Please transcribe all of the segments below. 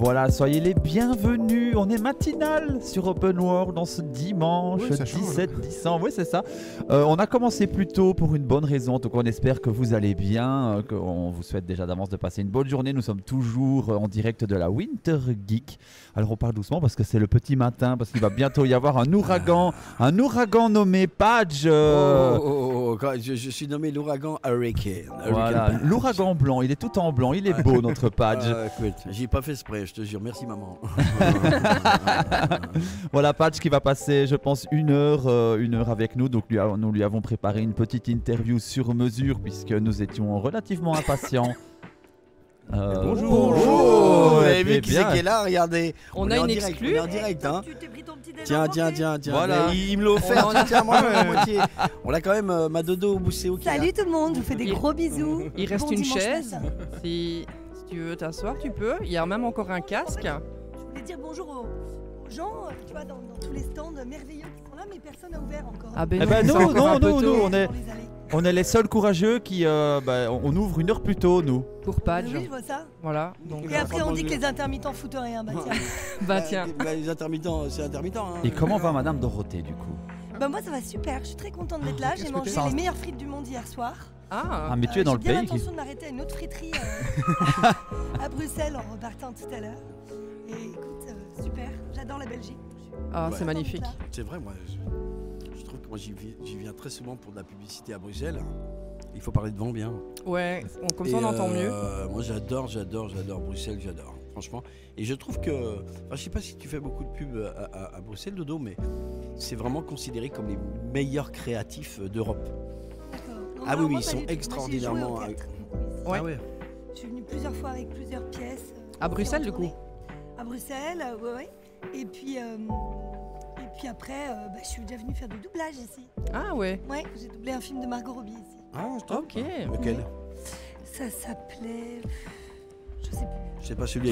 Voilà, soyez les bienvenus. On est matinal sur Open World en ce dimanche 17 décembre. Oui, c'est ça. On a commencé plus tôt pour une bonne raison. Donc, on espère que vous allez bien. On vous souhaite déjà d'avance de passer une bonne journée. Nous sommes toujours en direct de la Winter Geek. Alors, on parle doucement parce que c'est le petit matin, parce qu'il va bientôt y avoir un ouragan nommé Padge. Je suis nommé l'ouragan Hurricane. Voilà, l'ouragan blanc. Il est tout en blanc. Il est beau, notre Padge. Écoute, j'ai pas fait exprès, je te jure. Merci, maman. Voilà, Padge qui va passer, je pense, une heure avec nous. Donc, nous lui avons préparé une petite interview sur mesure puisque nous étions relativement impatients. Bonjour. Vous avez vu qui c'est qui est là? Regardez. On a une exclue. On est en direct, hein. Tu t'es pris ton petit déjeuner. Tiens. Voilà. Il me l'a offert. Tiens, moi, la moitié. On a quand même ma dodo Bousséo qui est là. Salut tout le monde, je vous fais des gros bisous. Il reste Bon une dimanche chaise. matin. Si tu veux t'asseoir, tu peux. Il y a même encore un casque. Je voulais dire bonjour aux gens, tu vois, dans tous les stands merveilleux qui sont là, mais personne n'a ouvert encore. Ah ben Eh ben c'est non, encore un peu non, tôt on est les seuls courageux qui on ouvre une heure plus tôt, nous. pour Padge. Oui, je vois ça. Voilà. Donc, Et après, on dit que les intermittents foutent rien. Bah tiens. bah tiens. Les intermittents, c'est intermittent. Hein. Et comment va Madame Dorothée, du coup? Bah moi, ça va super. Je suis très contente d'être là. J'ai mangé les meilleures frites du monde hier soir. Ah. Mais tu es dans le J'ai bien pays. l'intention de m'arrêter à une autre friterie à Bruxelles en repartant tout à l'heure. Et écoute, super. J'adore la Belgique. Ah, Ouais. c'est magnifique. C'est vrai, moi, je trouve que moi j'y viens très souvent pour de la publicité à Bruxelles. Il faut parler devant bien. Ouais, comme ça on entend mieux. Moi j'adore Bruxelles, j'adore, franchement. Et je trouve que, je sais pas si tu fais beaucoup de pubs à Bruxelles, Dodo, mais c'est vraiment considéré comme les meilleurs créatifs d'Europe. D'accord. Non, Ah non, oui, moi, ils pas sont du tout. extraordinairement. Moi, j'ai joué au théâtre. Ouais. Ah ouais. Je suis venue plusieurs fois avec plusieurs pièces. À Bruxelles, du coup. À Bruxelles, ouais. Et puis après, je suis déjà venue faire du doublage ici. Ah ouais. Ouais, j'ai doublé un film de Margot Robbie ici. Ah, je trouve. Ok. Lequel? Ça s'appelait... Je sais plus. C'est pas celui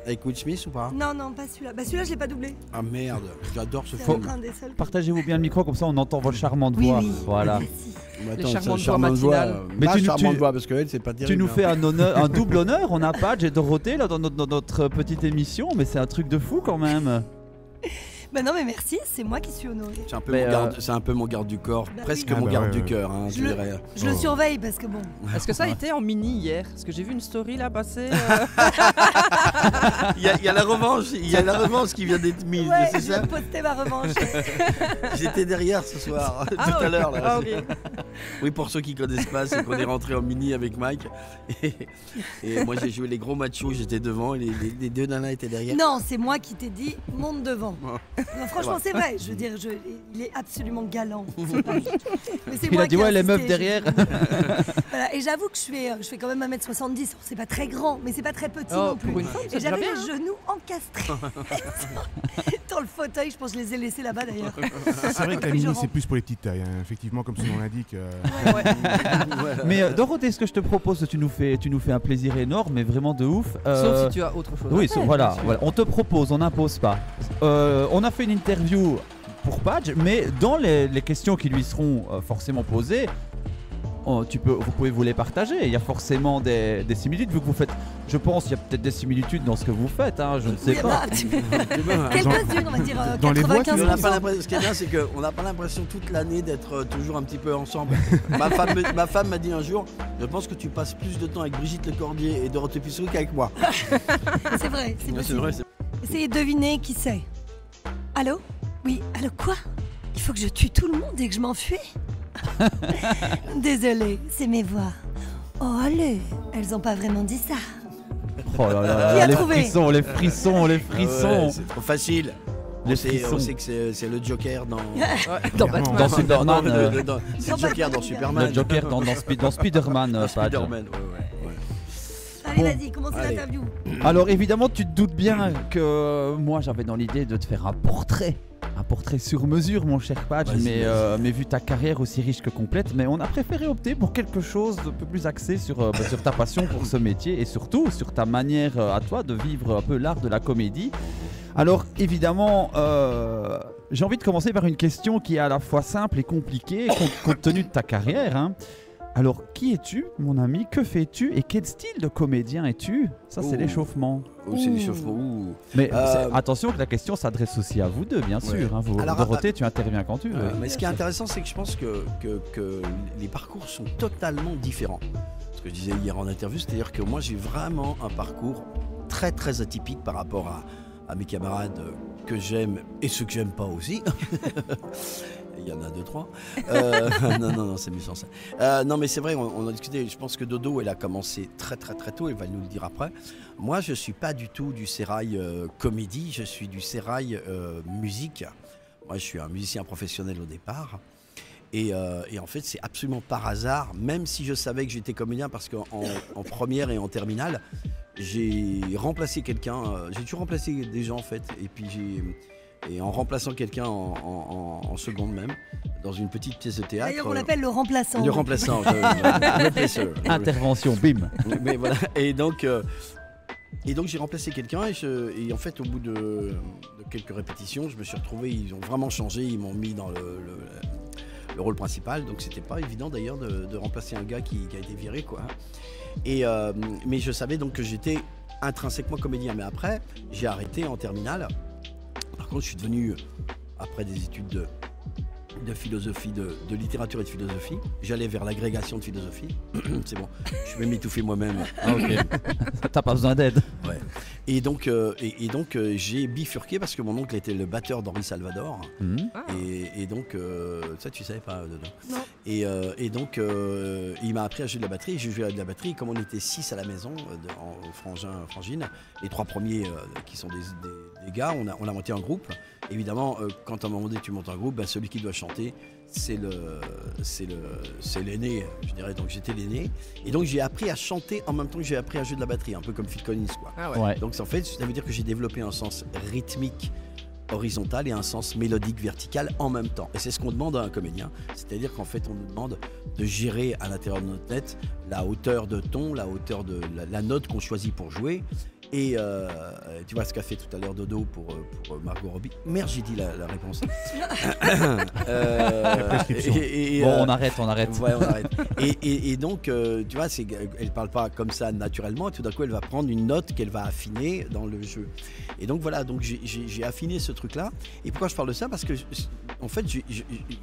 avec Will Smith ou pas? Non, pas celui-là. Bah celui-là, je l'ai pas doublé. Ah merde, j'adore ce C'est film. un des seuls. Partagez-vous bien le micro, comme ça on entend votre charmante Oui, voix. oui. Voilà. Merci. Mais Les charmantes c'est voix charmante matinales. Mais Ma tu nous- charmante tu- voix, parce que elle, c'est pas terrible. Tu nous hein. fais un double honneur. On a Padge et Dorothée là, dans notre petite émission, mais c'est un truc de fou quand même. Bah non, mais merci, c'est moi qui suis honorée. C'est un peu, Mais, c'est un peu mon garde du corps, Bah presque oui. mon Ah bah garde ouais, du ouais. cœur, hein, Je je dirais. Je le surveille parce que bon... Est-ce que ça a été en mini hier? Parce que j'ai vu une story là passer. Il y a la revanche qui vient d'être mise, Ouais, c'est je ça? viens de poster ma revanche. J'étais derrière ce soir, tout Ah, à l'heure. Là. Ah, ok. Oui, pour ceux qui connaissent pas, c'est qu'on est rentré en mini avec Mike. Et moi, j'ai joué les gros machos, j'étais devant, et les deux nanas étaient derrière. Non, c'est moi qui t'ai dit, monte devant. Non, franchement, c'est vrai. Je veux dire, il est absolument galant. C'est pas- Mais c'est Il moi a dit qui ai ouais les insisté. meufs derrière. Voilà. Et j'avoue que je fais quand même 1m70. C'est pas très grand, mais c'est pas très petit Oh, non plus. pour une femme, Et c'est déjà j'avais bien. les genoux encastrés dans le fauteuil. Je pense que je les ai laissés là-bas d'ailleurs. C'est vrai que la Je mini rentre. c'est plus pour les petites tailles, hein. Effectivement comme son nom l'indique. Ouais. Voilà. Mais Dorothée, ce que je te propose, tu nous fais un plaisir énorme, mais vraiment de ouf. Sauf si tu as autre chose. Oui, à faire, voilà, bien sûr. voilà. On te propose, on n'impose pas. On a fait une interview pour Padge, mais dans les questions qui lui seront forcément posées, vous pouvez vous les partager. Il y a forcément des similitudes, vu que vous faites. Je pense qu'il y a peut-être des similitudes dans ce que vous faites, hein, je ne sais Oui, pas. bah, un petit peu. Quelques-unes, on va dire Dans les voix, tu 95%. veux On n'a pas l'impression, ce qui est bien, c'est qu'on n'a pas l'impression toute l'année d'être toujours un petit peu ensemble. Ma femme m'a dit un jour, je pense que tu passes plus de temps avec Brigitte Lecordier et Dorothée Puceau qu'avec moi. C'est vrai, c'est C'est possible. vrai, Essayez de deviner qui c'est. Allô? Oui, allô quoi? Il faut que je tue tout le monde et que je m'enfuis? Désolée, c'est mes voix. Oh allez, elles ont pas vraiment dit ça. Oh là là Qui là, a les trouvé frissons, les frissons, les frissons. Ouais, c'est trop facile. Les On sait frissons. que c'est le Joker dans. Dans Clairement. Batman. Dans Superman, C'est le Joker dans Superman. le Joker dans Spider-Man, Padge. Spider-Man, ouais. Allez, Bon. vas-y, commencez Allez. l'interview. Alors évidemment, tu te doutes bien que moi j'avais dans l'idée de te faire un portrait sur mesure, mon cher Padge, Vas-y, vas-y. mais vu ta carrière aussi riche que complète, mais on a préféré opter pour quelque chose de peu plus axé sur ta passion pour ce métier et surtout sur ta manière à toi de vivre un peu l'art de la comédie. Alors évidemment, j'ai envie de commencer par une question qui est à la fois simple et compliquée compte tenu de ta carrière, hein. Alors, qui es-tu, mon ami? Que fais-tu? Et quel style de comédien es-tu? Ça, c'est Oh. l'échauffement. Oh, c'est l'échauffement. Ouh. Mais attention que la question s'adresse aussi à vous deux, bien sûr. Hein. Alors, Dorothée, tu interviens quand tu veux. Mais ce qui est intéressant, c'est que je pense que les parcours sont totalement différents. Ce que je disais hier en interview, c'est-à-dire que moi, j'ai vraiment un parcours très très atypique par rapport à mes camarades que j'aime et ceux que j'aime pas aussi. Il y en a 2-3. Non, c'est méchant ça. Non, mais c'est vrai, on a discuté. Je pense que Dodo, elle a commencé très très très tôt. Elle va nous le dire après. Moi, je suis pas du tout du sérail comédie. Je suis du sérail musique. Moi, je suis un musicien professionnel au départ. Et en fait, c'est absolument par hasard, même si je savais que j'étais comédien, parce qu'en première et en terminale, j'ai remplacé quelqu'un. J'ai toujours remplacé des gens en fait. Et puis et en remplaçant quelqu'un en seconde même, dans une petite pièce de théâtre. D'ailleurs, on l'appelle le remplaçant. Le remplaçant. Le placeur. Intervention, bim. Mais voilà. Et donc j'ai remplacé quelqu'un et en fait, au bout de quelques répétitions, je me suis retrouvé. Ils ont vraiment changé. Ils m'ont mis dans le rôle principal. Donc c'était pas évident d'ailleurs de remplacer un gars qui a été viré, quoi. Mais je savais donc que j'étais intrinsèquement comédien. Mais après, j'ai arrêté en terminale. Par contre, je suis devenu, après des études de philosophie, de littérature et de philosophie, j'allais vers l'agrégation de philosophie. C'est bon, je vais m'étouffer moi-même. Ah, ok. T'as pas besoin d'aide. Ouais. Et donc, j'ai bifurqué parce que mon oncle était le batteur d'Henri Salvador. Et donc, ça tu savais pas, Dodo. Non. Et donc, il m'a appris à jouer de la batterie. J'ai joué de la batterie. Comme on était 6 à la maison, en frangine, les 3 premiers qui sont des gars, on a monté un groupe. Évidemment, quand à un moment donné tu montes un groupe, ben, celui qui doit chanter, c'est l'aîné, je dirais. Donc j'étais l'aîné. Et donc j'ai appris à chanter en même temps que j'ai appris à jouer de la batterie, un peu comme Phil Collins, quoi. Ah ouais. Ouais. Donc en fait, ça veut dire que j'ai développé un sens rythmique horizontal et un sens mélodique vertical en même temps. Et c'est ce qu'on demande à un comédien. C'est-à-dire qu'en fait, on nous demande de gérer à l'intérieur de notre tête la hauteur de ton, la hauteur de la note qu'on choisit pour jouer. Et tu vois ce qu'a fait tout à l'heure Dodo pour Margot Robbie. Merde, j'ai dit la réponse. Bon, on arrête. Ouais, on arrête. Et donc, tu vois, elle parle pas comme ça naturellement. Et tout d'un coup, elle va prendre une note qu'elle va affiner dans le jeu. Et donc voilà, donc j'ai affiné ce truc-là. Et pourquoi je parle de ça? Parce que, en fait,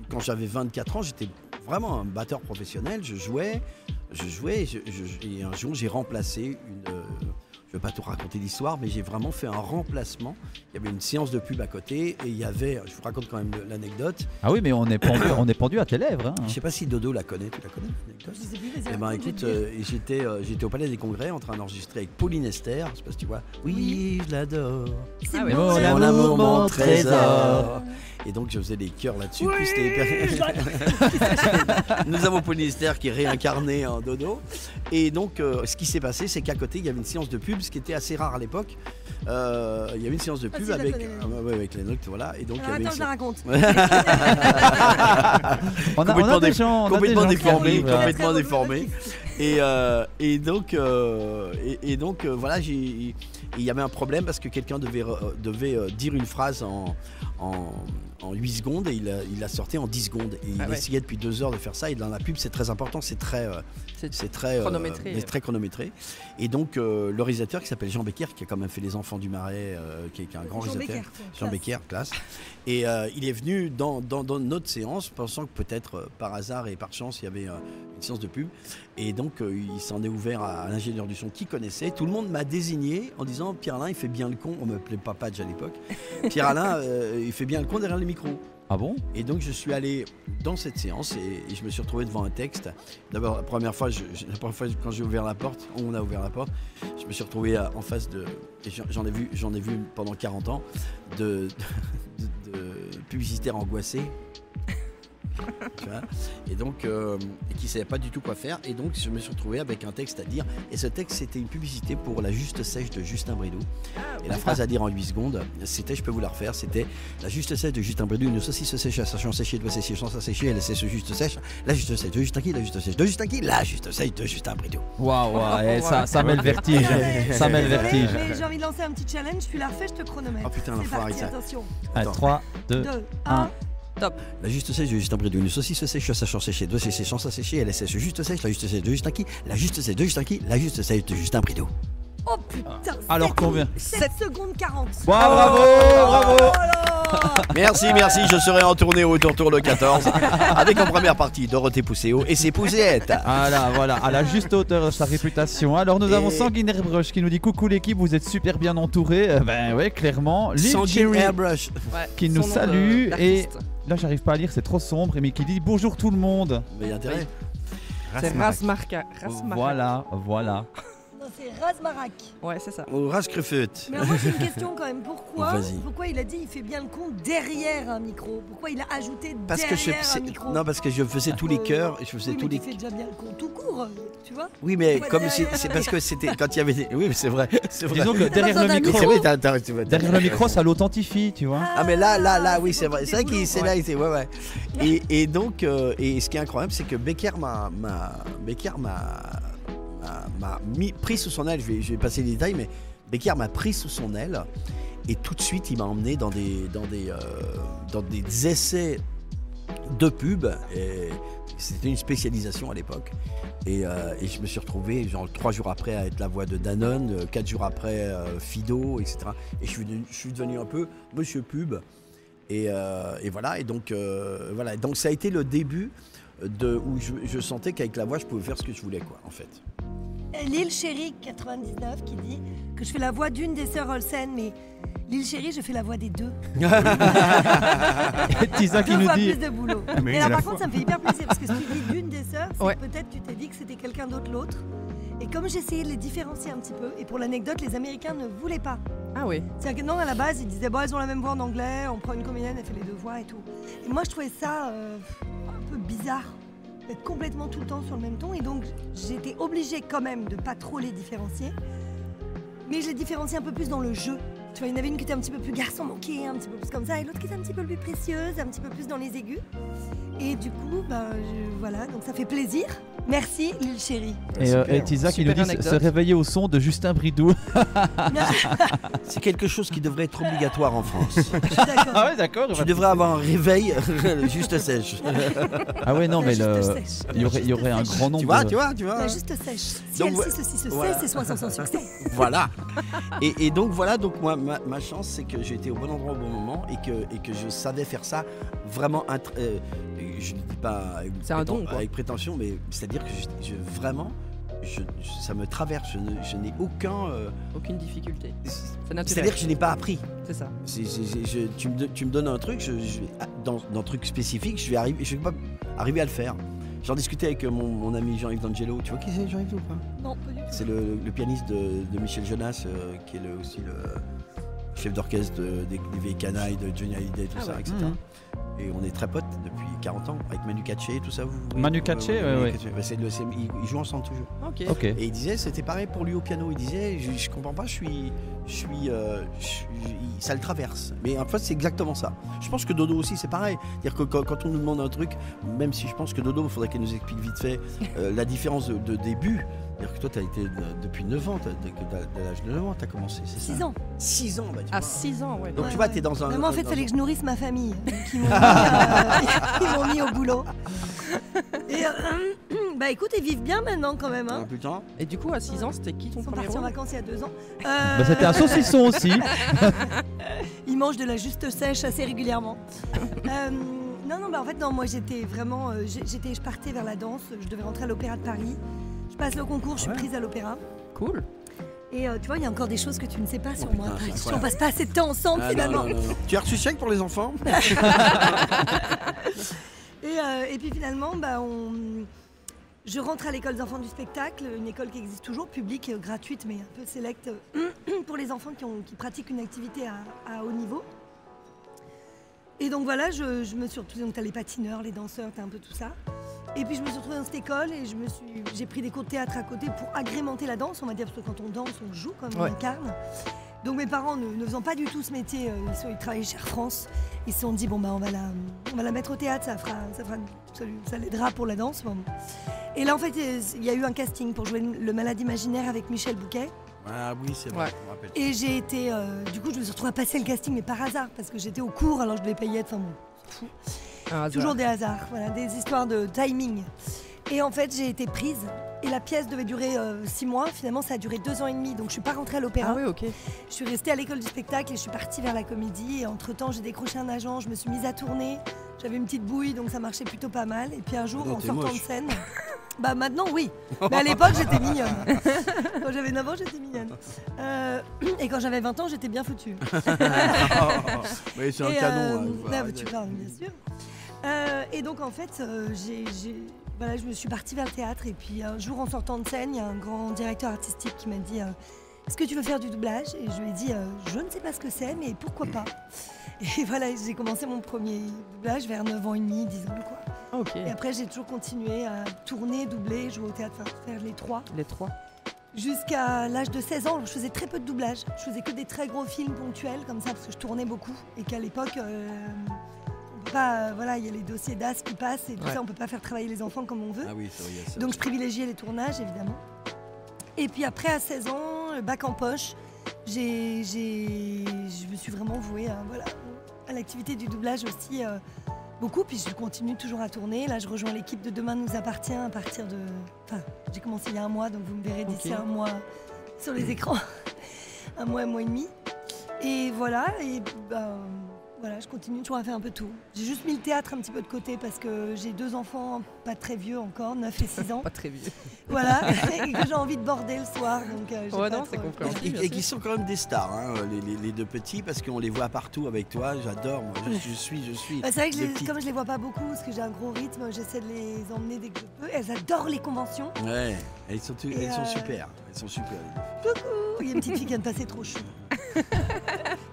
quand j'avais 24 ans, j'étais vraiment un batteur professionnel. Je jouais. Et un jour, j'ai remplacé je ne vais pas tout raconter l'histoire, mais j'ai vraiment fait un remplacement. Il y avait une séance de pub à côté et il y avait, je vous raconte quand même l'anecdote. Ah oui, mais on est pendu à tes lèvres. Hein. Je ne sais pas si Dodo la connaît. Tu la connais, l'anecdote? Je sais plus, vas-y, Eh ben raconte, écoute, je vais te dire. j'étais au Palais des Congrès en train d'enregistrer avec Pauline Esther. Je sais pas si tu vois. Oui, je l'adore. C'est Ah ouais. bon, Mon c'est amour, bon. mon trésor. Et donc je faisais des chœurs là-dessus. Oui, Puis c'était Nous avons Pauline Esther qui est réincarnée en Dodo. Et donc ce qui s'est passé, c'est qu'à côté il y avait une séance de pub, ce qui était assez rare à l'époque. Il y avait une séance de pub si, je la avec, connais. avec les notes, voilà. Et donc il y Alors avait attends, je la raconte. On a des gens complètement qui déformés, arrivent, hein. complètement déformés. Et donc voilà, il y avait un problème parce que quelqu'un devait dire une phrase en 8 secondes et il l'a sorti en 10 secondes. Et il essayait depuis 2 heures de faire ça. Et dans la pub, c'est très important, c'est très chronométré. très chronométré. Et donc le réalisateur qui s'appelle Jean Becker, qui a quand même fait Les Enfants du Marais, qui est un grand réalisateur. Jean Becker, classe. Et il est venu dans notre séance, pensant que peut-être par hasard et par chance, il y avait une séance de pub. Et donc il s'en est ouvert à l'ingénieur du son qui connaissait. Tout le monde m'a désigné en disant Pierre-Alain, il fait bien le con. On m'appelait Papadj à l'époque. Pierre-Alain, il fait bien le con derrière le micro. Ah bon? Et donc je suis allé dans cette séance et je me suis retrouvé devant un texte. D'abord la première fois quand j'ai ouvert la porte, on a ouvert la porte, je me suis retrouvé en face de, et j'en ai vu pendant 40 ans de publicitaires angoissés. Tu vois, et donc qui ne savaient pas du tout quoi faire, et donc je me suis retrouvé avec un texte à dire, et ce texte c'était une publicité pour la Juste Sèche de Justin Bridoux, et la phrase à dire en 8 secondes c'était, je peux vous la refaire, c'était la Juste Sèche de Justin Bridoux, une saucisse sèche à sachant sécher, doit sécher sans sécher, elle sèche juste sèche, la Juste Sèche de Justin qui, la Juste Sèche de Justin qui, la Juste Sèche de Justin Bridoux. Waouh, ça met le vertige. Ça met le vertige. Mais j'ai envie de lancer un petit challenge, tu la refais, je te chronomètre. Oh putain, c'est l'enfoiré, parti, ça. attention. Allez, 3, 2, 2, 1. 1. Top. La Juste Sèche de Justin Bridoux, une saucisse sèche à sachant sécher, doit sécher sans sécher, elle sèche juste sèche, la Juste Sèche de Justin qui, la Juste Sèche de Justin qui, la Juste Sèche de Justin Bridoux. Oh putain. Alors 7 combien 7 secondes 40. Bravo, bravo. Merci, je serai en tournée au Tour le 14 avec en première partie Dorothée Pousséo et ses poussettes. Voilà, à la juste hauteur de sa réputation. Alors nous avons Sanguine Airbrush qui nous dit coucou l'équipe, vous êtes super bien entourés. Ben ouais, clairement. Lil Sanguine Cherry Airbrush. qui nous salue et là j'arrive pas à lire, c'est trop sombre, mais qui dit bonjour tout le monde. Mais il y a intérêt. C'est Rasmarka. Voilà. Non, c'est Razmarak. Ouais, c'est ça. Au Rascrefut. Mais alors moi j'ai une question quand même. Vas-y. Pourquoi il a dit il fait bien le con derrière un micro? Pourquoi il a ajouté Parce que derrière un micro? non, parce que je faisais tous les chœurs et je faisais Oui, tous mais les. tu fais déjà bien le con tout court, tu vois? Oui, mais Ouais, comme derrière. c'est parce que c'était quand il y avait des. Oui, mais c'est vrai. Disons que derrière besoin le d'un micro, C'est vrai, derrière le micro ça l'authentifie, tu vois. Ah mais là, oui, c'est pour vrai. tes C'est vrai qu'il boulots. c'est là, il était, ouais. Et donc, et ce qui est incroyable, c'est que Becker m'a pris sous son aile. Je vais passer les détails, mais Becker m'a pris sous son aile et tout de suite, il m'a emmené dans des essais de pub. Et c'était une spécialisation à l'époque. Et je me suis retrouvé genre 3 jours après à être la voix de Danone, 4 jours après Fido, etc. Et je suis devenu un peu Monsieur Pub. Et voilà. Et donc voilà. Donc ça a été le début où je sentais qu'avec la voix, je pouvais faire ce que je voulais, quoi, en fait. Lil Chéri 99 qui dit que je fais la voix d'une des sœurs Olsen, mais Lil Chéri, je fais la voix des deux. Et Tisa qui Deux nous fois dit plus de boulot. Mais Et à là, la par fois. contre, ça me fait hyper plaisir parce que si tu dis d'une des sœurs, c'est Ouais. que peut-être tu t'es dit que c'était quelqu'un d'autre l'autre. Et comme j'essayais de les différencier un petit peu, et pour l'anecdote, les Américains ne voulaient pas. Ah oui. C'est-à-dire que non, à la base, ils disaient bon, elles ont la même voix en anglais, on prend une comédienne, elle fait les deux voix et tout. Et moi, je trouvais ça un peu bizarre d'être complètement tout le temps sur le même ton. Et donc, j'étais obligée quand même de pas trop les différencier. Mais je les différenciais un peu plus dans le jeu. Tu vois, il y en avait une qui était un petit peu plus garçon manqué, un petit peu plus comme ça, et l'autre qui était un petit peu plus précieuse, un petit peu plus dans les aigus. Et du coup, voilà, donc ça fait plaisir. Merci, Lil Chéri. et Tisa qui nous Super dit anecdote. se réveiller au son de Justin Bridou. C'est quelque chose qui devrait être obligatoire en France. Je suis d'accord. Ah ouais, d'accord. Tu devrais avoir un réveil juste sèche. Ah ouais, non, La mais juste sèche. il y aurait un grand nombre. Tu vois. La juste sèche. Si Donc, elle sait ceci se voilà. sait, c'est soit sans succès. Voilà. Et donc voilà, donc moi ma chance c'est que j'ai été au bon endroit au bon moment et que je savais faire ça vraiment. Je ne dis pas avec, C'est un don, quoi. avec prétention, mais c'est-à-dire que ça me traverse. Je n'ai Aucune difficulté. C'est naturel. c'est-à-dire que je n'ai pas appris. C'est ça. Tu me donnes un truc, dans un truc spécifique, je vais pas arriver à le faire. J'en discutais avec mon ami Jean-Yves D'Angelo. Tu vois qui c'est Jean-Yves ou pas? Non, pas du tout. C'est le pianiste de Michel Jonas, qui est aussi le chef d'orchestre des vieilles canailles de Johnny Hallyday, tout ça, ouais. etc. Et on est très potes depuis 40 ans, avec Manu Katché, tout ça. Manu Katché, ouais. Ils jouent ensemble toujours. Ok. Ok. Et il disait, c'était pareil pour lui au piano. Il disait, je comprends pas, ça le traverse. Mais en fait, c'est exactement ça. Je pense que Dodo aussi, c'est pareil. C'est-à-dire que quand on nous demande un truc, même si je pense que Dodo, il faudrait qu'elle nous explique vite fait la différence de début. C'est-à-dire que toi, tu as été depuis 9 ans, de l'âge de 9 ans, tu as commencé, c'est ça? 6 ans. 6 ans, bah, tu À vois. 6 ans, ouais. Donc Ouais, tu vois, ouais. tu es dans un. Mais moi, en fait, il dans fallait un- que je nourrisse ma famille. Donc, ils m'ont mis au boulot. Et bah écoute, ils vivent bien maintenant quand même. Hein. Putain. Et du coup, à 6 ans, c'était qui ton Ils sont premier partis en rôle? vacances il y a 2 ans. Bah, c'était un saucisson aussi. Ils mangent de la juste sèche assez régulièrement. Non, bah en fait, non, moi j'étais vraiment. Je partais vers la danse, je devais rentrer à l'Opéra de Paris. Je passe le concours, je suis prise à l'opéra. Cool. Et tu vois, il y a encore des choses que tu ne sais pas sur moi. putain, c'est On passe pas assez de temps ensemble Ah, finalement. non. Tu as reçu chèque pour les enfants? Et puis finalement, je rentre à l'école des enfants du spectacle, une école qui existe toujours, publique, gratuite, mais un peu sélecte pour les enfants qui pratiquent une activité à haut niveau. Et donc voilà, je me suis retrouvée, donc t'as les patineurs, les danseurs, t'as un peu tout ça. Et puis je me suis retrouvée dans cette école et j'ai pris des cours de théâtre à côté pour agrémenter la danse, on va dire, parce que quand on danse, on joue, comme on Ouais. incarne. Donc mes parents, ne faisant pas du tout ce métier, ils travaillaient chez Air France, ils se sont dit, bon on va la mettre au théâtre, ça l'aidera pour la danse. Bon. Et là en fait, il y a eu un casting pour jouer le malade imaginaire avec Michel Bouquet. Ah oui, c'est vrai, Ouais. je me rappelle. Et j'ai été, du coup je me suis retrouvée à passer le casting, mais par hasard, parce que j'étais au cours, alors je devais payer, enfin bon, fou. Un hasard. Toujours des hasards, voilà, des histoires de timing. Et en fait, j'ai été prise. Et la pièce devait durer 6 mois. Finalement, ça a duré 2 ans et demi. Donc, je suis pas rentrée à l'opéra. Ah oui, ok. Je suis restée à l'école du spectacle et je suis partie vers la comédie. Et entre-temps, j'ai décroché un agent, je me suis mise à tourner. J'avais une petite bouille, donc ça marchait plutôt pas mal. Et puis un jour, Non, en t'es sortant moche. de scène... Bah maintenant, oui. Mais à l'époque, j'étais mignonne. Quand j'avais 9 ans, j'étais mignonne. Et quand j'avais 20 ans, j'étais bien foutue. Oui, c'est un Et, canon. non, mais tu parles, bien sûr. Et donc, en fait, voilà, je me suis partie vers le théâtre. Et puis, un jour, en sortant de scène, il y a un grand directeur artistique qui m'a dit est-ce que tu veux faire du doublage? Et je lui ai dit je ne sais pas ce que c'est, mais pourquoi pas. Et voilà, j'ai commencé mon premier doublage vers 9 ans et demi, 10 ans, quoi. Ok. Et après, j'ai toujours continué à tourner, doubler, jouer au théâtre, faire les 3. Les 3. Jusqu'à l'âge de 16 ans, je faisais très peu de doublage. Je faisais que des très gros films ponctuels, comme ça, parce que je tournais beaucoup. Et qu'à l'époque, on peut pas, voilà, il y a les dossiers d'AS qui passent et tout ça, on peut pas faire travailler les enfants comme on veut. Ah oui, c'est vrai, il y a ça. Donc je privilégiais les tournages, évidemment. Et puis après, à 16 ans, le bac en poche, je me suis vraiment vouée à l'activité du doublage aussi beaucoup. Puis je continue toujours à tourner. Là, je rejoins l'équipe de Demain nous appartient à partir de... Enfin, j'ai commencé il y a 1 mois, donc vous me verrez d'ici 1 mois sur les écrans. 1 mois et demi. Et voilà, voilà, je continue toujours à faire un peu tout. J'ai juste mis le théâtre un petit peu de côté parce que j'ai 2 enfants pas très vieux encore, 9 et 6 ans. Pas très vieux. Voilà, et que j'ai envie de border le soir. Donc, j'ai Ouais, pas non, trop- c'est compréhensible. Et qui sont quand même des stars, hein, les 2 petits, parce qu'on les voit partout avec toi. J'adore, moi. Je suis. Bah, c'est vrai que des petits. comme je les vois pas beaucoup, parce que j'ai un gros rythme, j'essaie de les emmener dès que je peux. Elles adorent les conventions. Ouais, elles sont Et, super. Elles sont super. Coucou, il y a une petite fille qui vient de passer trop chou.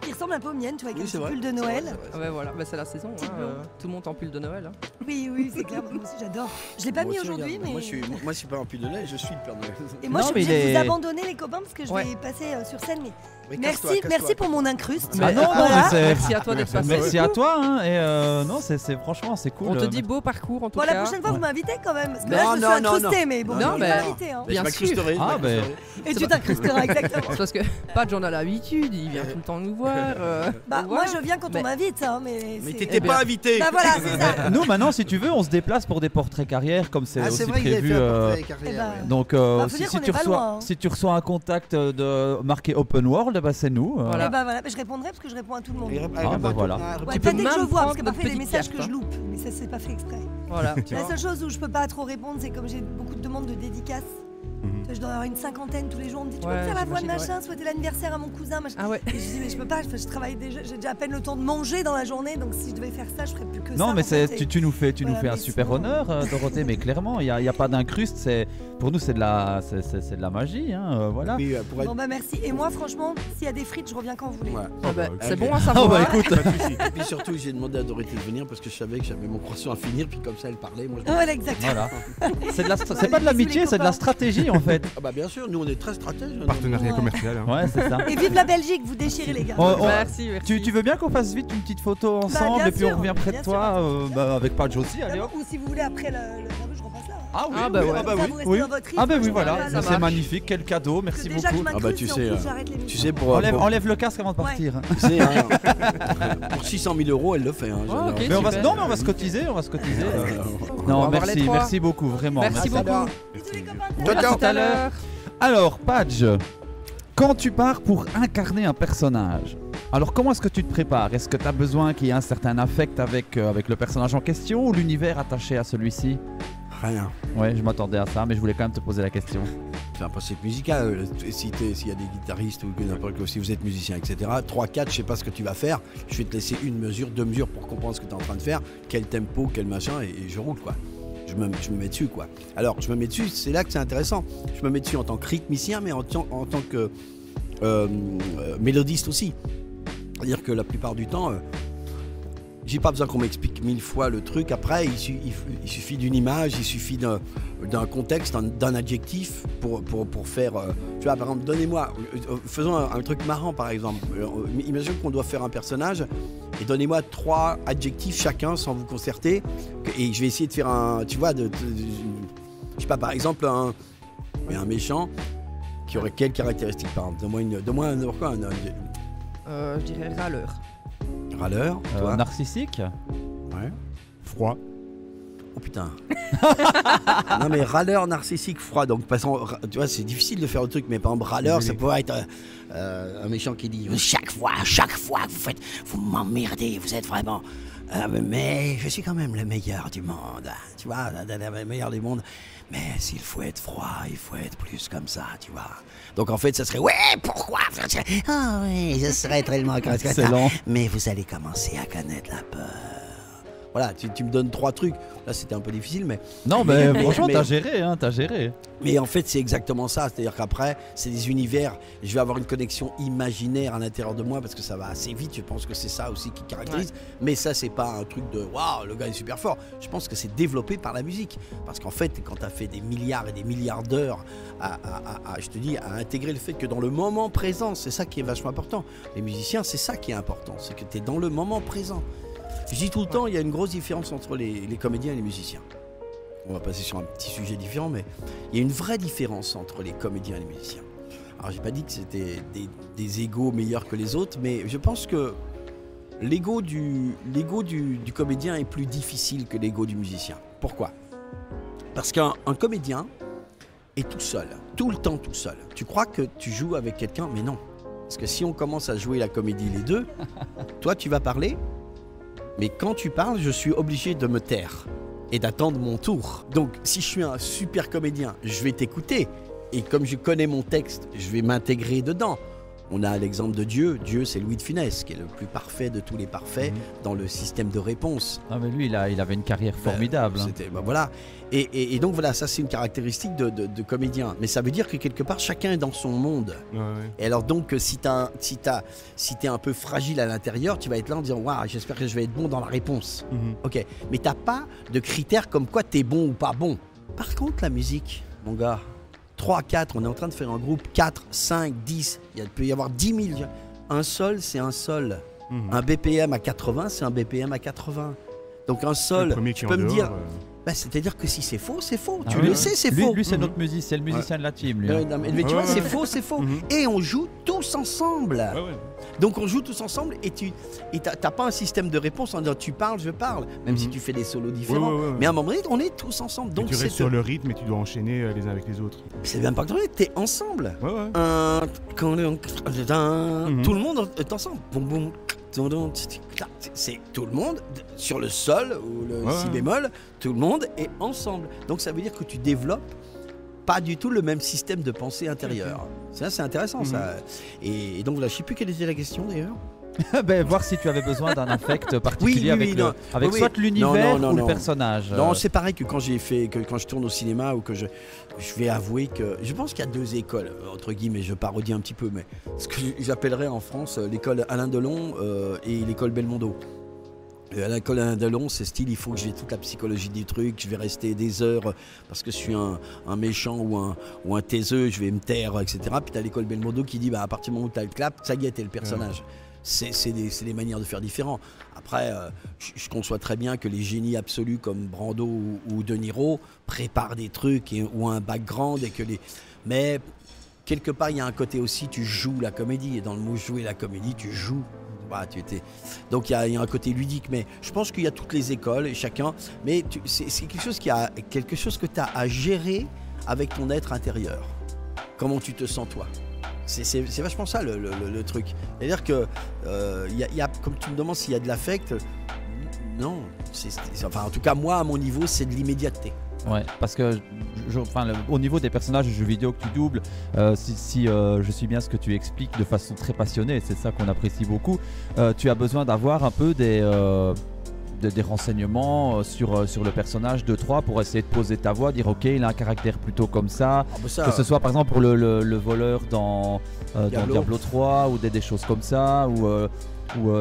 Qui ressemble un peu aux miennes, tu vois, avec Oui, un c'est petit vrai. pull de C'est vrai, Noël. c'est vrai. Ah ouais, voilà, bah, c'est la saison. Petite Hein, blonde. tout le monde en pull de Noël. Hein. Oui, c'est clair, moi aussi j'adore. Je l'ai pas Moi mis aussi, aujourd'hui, regarde, mais. Moi, je suis pas un pull de lait, je suis le Père Noël. Et moi, Non, je suis mais obligée il de est- vous abandonner les copains parce que je Ouais. vais passer sur scène. Mais Mais merci, casse-toi, merci casse-toi. pour mon incruste. Ah non, non, Voilà. mais c'est- Merci à toi d'être passé. Merci à toi, hein, et non, c'est franchement, c'est cool. On te dit beau parcours en tout Bon, cas. la prochaine fois, vous m'invitez quand même. Parce que Non, là, je me suis non, non, incrustée, mais bon, Non, vous mais- m'invitez. Hein. Bien Je m'accrusterai, je Ah, ben. m'accrusterai. Et tu t'incrusteras, exactement. C'est parce que Padge en a l'habitude, il vient tout le temps nous voir. Bah, voilà. moi, je viens quand Mais- on m'invite, hein, mais. Mais c'est- t'étais pas invité. Bah voilà, c'est ça. Nous, maintenant, si tu veux, on se déplace pour des portraits carrière, comme c'est Ah, aussi c'est vrai qu'il avait prévu. fait un portrait carrière. Eh ben, ouais. Donc, Bah, faut dire qu'on est pas loin, hein. si tu reçois un contact de marqué Open World, bah, c'est nous. Voilà. Eh bah voilà, je répondrai parce que je réponds à tout le monde. Ah, bah voilà. Ouais, Tu pas peux dès que je même vois, parce prendre que parfois il y a des notre messages petite que je carte, loupe, mais ça c'est pas fait exprès. Voilà. La seule chose où je peux pas trop répondre, c'est comme j'ai beaucoup de demandes de dédicaces. Mhm. Tu vois, je dois avoir une 50aine tous les jours. On me dit, tu peux Ouais, me faire la voix de j'imagine, machin, souhaiter l'anniversaire à mon cousin, machin. Ah ouais. Et je dis, mais je peux pas, je travaille déjà, j'ai déjà à peine le temps de manger dans la journée, donc si je devais faire ça, je ferais plus que ça. Non, mais en fait, tu nous fais Voilà, un mais super sinon- honneur, Dorothée, mais clairement, il y a pas d'incruste. Pour nous, c'est de la magie, hein, voilà. Oui, pour être. Bon bah merci. Et moi franchement, s'il y a des frites, je reviens quand vous voulez. Ouais. Ah bah, ok. c'est bon à Ah savoir. bah écoute, Pas de soucis. Et puis surtout, j'ai demandé à Dorothée de venir parce que je savais que j'avais mon croissant à finir, puis comme ça, elle parlait. Moi, je... Voilà, exactement. voilà. C'est pas de Allez, bisous, l'amitié, les c'est de la copains. stratégie en fait. Ah bah bien sûr, nous on est très stratèges. Partenariat Ouais. commercial. Hein. Ouais, c'est ça. Et vive la Belgique, vous déchirez les gars. Merci, merci. Tu veux bien qu'on fasse vite une petite photo ensemble bien et puis sûr, on revient près de bien toi sûr. avec Padge aussi, allez hop. Ou si vous voulez après le tableau, je repasse là. Ah oui, Ah bah ouais. ah bah Comme ça, oui, vous restez oui. dans votre rythme, Ah bah je oui, vous voilà, rappelle. ça c'est marche. magnifique, quel cadeau, Parce merci que déjà que beaucoup. je Ah bah, m'incruste, tu et en sais, plus, j'arrête l'émission. Tu sais, pour, Enlève le casque avant de Ouais. partir. tu sais, hein, pour 600 000 €, elle le fait. Hein, Ouais, j'adore. ok. Mais on va, Super. non, mais on va se cotiser, On va Non, voir les merci, trois. merci beaucoup, vraiment. Merci beaucoup. Bisous les copains. Ciao, À ciao. tout à l'heure. Alors, Padge, quand tu pars pour incarner un personnage, alors comment est-ce que tu te prépares? Est-ce que tu as besoin qu'il y ait un certain affect avec le personnage en question ou l'univers attaché à celui-ci? Rien. Ouais, je m'attendais à ça, mais je voulais quand même te poser la question. C'est un principe musical. S'il y a des guitaristes ou que n'importe quoi, si vous êtes musicien, etc., 3, 4, je sais pas ce que tu vas faire. Je vais te laisser 1 mesure, 2 mesures pour comprendre ce que tu es en train de faire, quel tempo, quel machin, et je roule, quoi. Je me mets dessus, quoi. Alors, je me mets dessus, c'est là que c'est intéressant. Je me mets dessus en tant que rythmicien, mais en tant que mélodiste aussi. C'est-à-dire que la plupart du temps, j'ai pas besoin qu'on m'explique 1000 fois le truc. Après, il suffit d'une image, il suffit d'un contexte, d'un adjectif pour faire. Tu vois, par exemple, faisons un truc marrant, par exemple. Imagine qu'on doit faire un personnage et donnez-moi 3 adjectifs chacun sans vous concerter. Et je vais essayer de faire un. Tu vois, je sais pas, par exemple, un méchant qui aurait quelle caractéristique, par exemple. Donne-moi Je dirais râleur. râleur, toi. Narcissique? Ouais. Froid. Oh putain. Non mais râleur narcissique froid. Donc tu vois, c'est difficile de faire le truc, mais par exemple râleur, ça pourrait être un méchant qui dit chaque fois vous m'emmerdez, vous êtes vraiment. Mais je suis quand même le meilleur du monde, tu vois, le meilleur du monde. Mais s'il faut être froid, il faut être plus comme ça, tu vois. Donc en fait, ça serait ouais, pourquoi? Ah oui, je serais tellement comme ça. Mais vous allez commencer à connaître la peur. Voilà, tu me donnes 3 trucs. Là, c'était un peu difficile, mais... Non, mais franchement, t'as géré, hein, t'as géré. Mais en fait, c'est exactement ça. C'est-à-dire qu'après, c'est des univers. Je vais avoir une connexion imaginaire à l'intérieur de moi parce que ça va assez vite. Je pense que c'est ça aussi qui caractérise. Ouais. Mais ça, c'est pas un truc de « Waouh, le gars est super fort ». Je pense que c'est développé par la musique. Parce qu'en fait, quand t'as fait des milliards et des milliards d'heures je te dis, à intégrer le fait que dans le moment présent, c'est ça qui est vachement important. Les musiciens, c'est ça qui est important. C'est que t'es dans le moment présent. Je dis tout le temps, il y a une grosse différence entre les comédiens et les musiciens. On va passer sur un petit sujet différent, mais il y a une vraie différence entre les comédiens et les musiciens. Alors, j'ai pas dit que c'était des égos meilleurs que les autres, mais je pense que l'ego du comédien est plus difficile que l'ego du musicien. Pourquoi? Parce qu'un comédien est tout seul, tout le temps tout seul. Tu crois que tu joues avec quelqu'un, mais non. Parce que si on commence à jouer la comédie les deux, toi tu vas parler, mais quand tu parles, je suis obligé de me taire et d'attendre mon tour. Donc, si je suis un super comédien, je vais t'écouter. Et comme je connais mon texte, je vais m'intégrer dedans. On a l'exemple de Dieu. Dieu, c'est Louis de Funès, qui est le plus parfait de tous les parfaits dans le système de réponse. Ah, mais lui, il avait une carrière formidable. Voilà. Et donc, voilà, ça, c'est une caractéristique de comédien. Mais ça veut dire que quelque part, chacun est dans son monde. Ouais. Et alors, donc, si t'es un peu fragile à l'intérieur, tu vas être là en disant « Waouh, j'espère que je vais être bon dans la réponse. Ok. Mais t'as pas de critères comme quoi t'es bon ou pas bon. Par contre, la musique, mon gars... 3, 4, on est en train de faire un groupe, 4, 5, 10, il peut y avoir 10 000. Un sol, c'est un sol. Un BPM à 80, c'est un BPM à 80. Donc un sol, tu peux me dire... c'est-à-dire que si c'est faux, c'est faux. Tu le sais, c'est faux. Lui, c'est notre musicien, c'est le musicien de la team. Lui. Mais tu vois, c'est faux, c'est faux. Et on joue tous ensemble. Donc on joue tous ensemble et t'as pas un système de réponse en disant tu parles, je parle, même si tu fais des solos différents. Mais à un moment donné, on est tous ensemble. Donc tu restes sur le rythme et tu dois enchaîner les uns avec les autres. C'est bien pas que t'es ensemble. Tout le monde est ensemble. Boum, boum. C'est tout le monde sur le sol ou le si bémol, tout le monde est ensemble. Donc ça veut dire que tu développes pas du tout le même système de pensée intérieure. Ça, c'est intéressant ça. Et donc là, je sais plus quelle était la question d'ailleurs. Voir si tu avais besoin d'un affect particulier avec soit l'univers ou le personnage. Non, c'est pareil que quand je tourne au cinéma ou que je vais avouer que je pense qu'il y a 2 écoles, entre guillemets, je parodie un petit peu, mais ce que j'appellerais en France l'école Alain Delon et l'école Belmondo. À l'école Alain Delon, c'est style, il faut que j'ai toute la psychologie du truc, je vais rester des heures parce que je suis un méchant ou un taiseux, je vais me taire, etc. Puis t'as l'école Belmondo qui dit, à partir du moment où t'as le clap, ça y est, t'es le personnage. C'est des manières de faire différentes. Après, je conçois très bien que les génies absolus comme Brando ou De Niro préparent des trucs ou un background mais quelque part, il y a un côté aussi, tu joues la comédie. Et dans le mot jouer la comédie, tu joues. Donc il y a un côté ludique, mais je pense qu'il y a toutes les écoles et chacun. Mais c'est quelque chose que tu as à gérer avec ton être intérieur. Comment tu te sens toi. C'est vachement ça le truc. C'est-à-dire que comme tu me demandes s'il y a de l'affect, non. Enfin, en tout cas, moi, à mon niveau, c'est de l'immédiateté. Ouais, parce que au niveau des personnages de jeux vidéo que tu doubles, si je suis bien ce que tu expliques de façon très passionnée, c'est ça qu'on apprécie beaucoup, tu as besoin d'avoir un peu des renseignements sur le personnage 2-3 pour essayer de poser ta voix, dire ok, il a un caractère plutôt comme ça, que ce soit par exemple pour le voleur dans Diablo 3 ou des choses comme ça, ou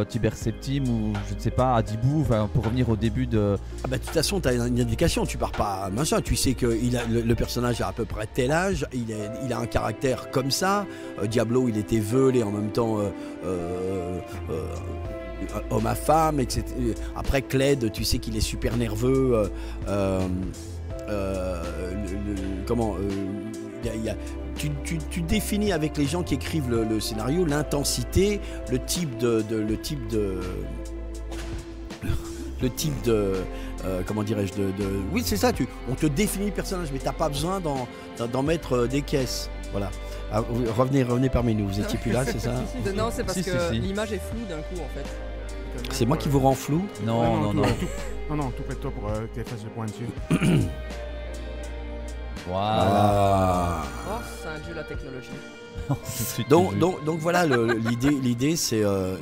Tiber Septime ou je ne sais pas, Adibou, pour revenir au début de... de toute façon tu as une indication, tu pars pas machin, tu sais que le personnage a à peu près tel âge, il a un caractère comme ça, Diablo il était veule et en même temps homme à femme, etc. Après Cled, tu sais qu'il est super nerveux, tu définis avec les gens qui écrivent le scénario le type de comment dirais-je oui c'est ça, on te définit le personnage mais t'as pas besoin d'en mettre des caisses. Voilà. Ah, revenez parmi nous, vous étiez plus là, c'est ça? Non, c'est parce que l'image est floue d'un coup en fait. C'est moi qui vous rends flou? Non, tout près de toi pour que tu fasses le point dessus. Voilà. Oh, c'est un dieu la technologie. Donc voilà, l'idée c'est de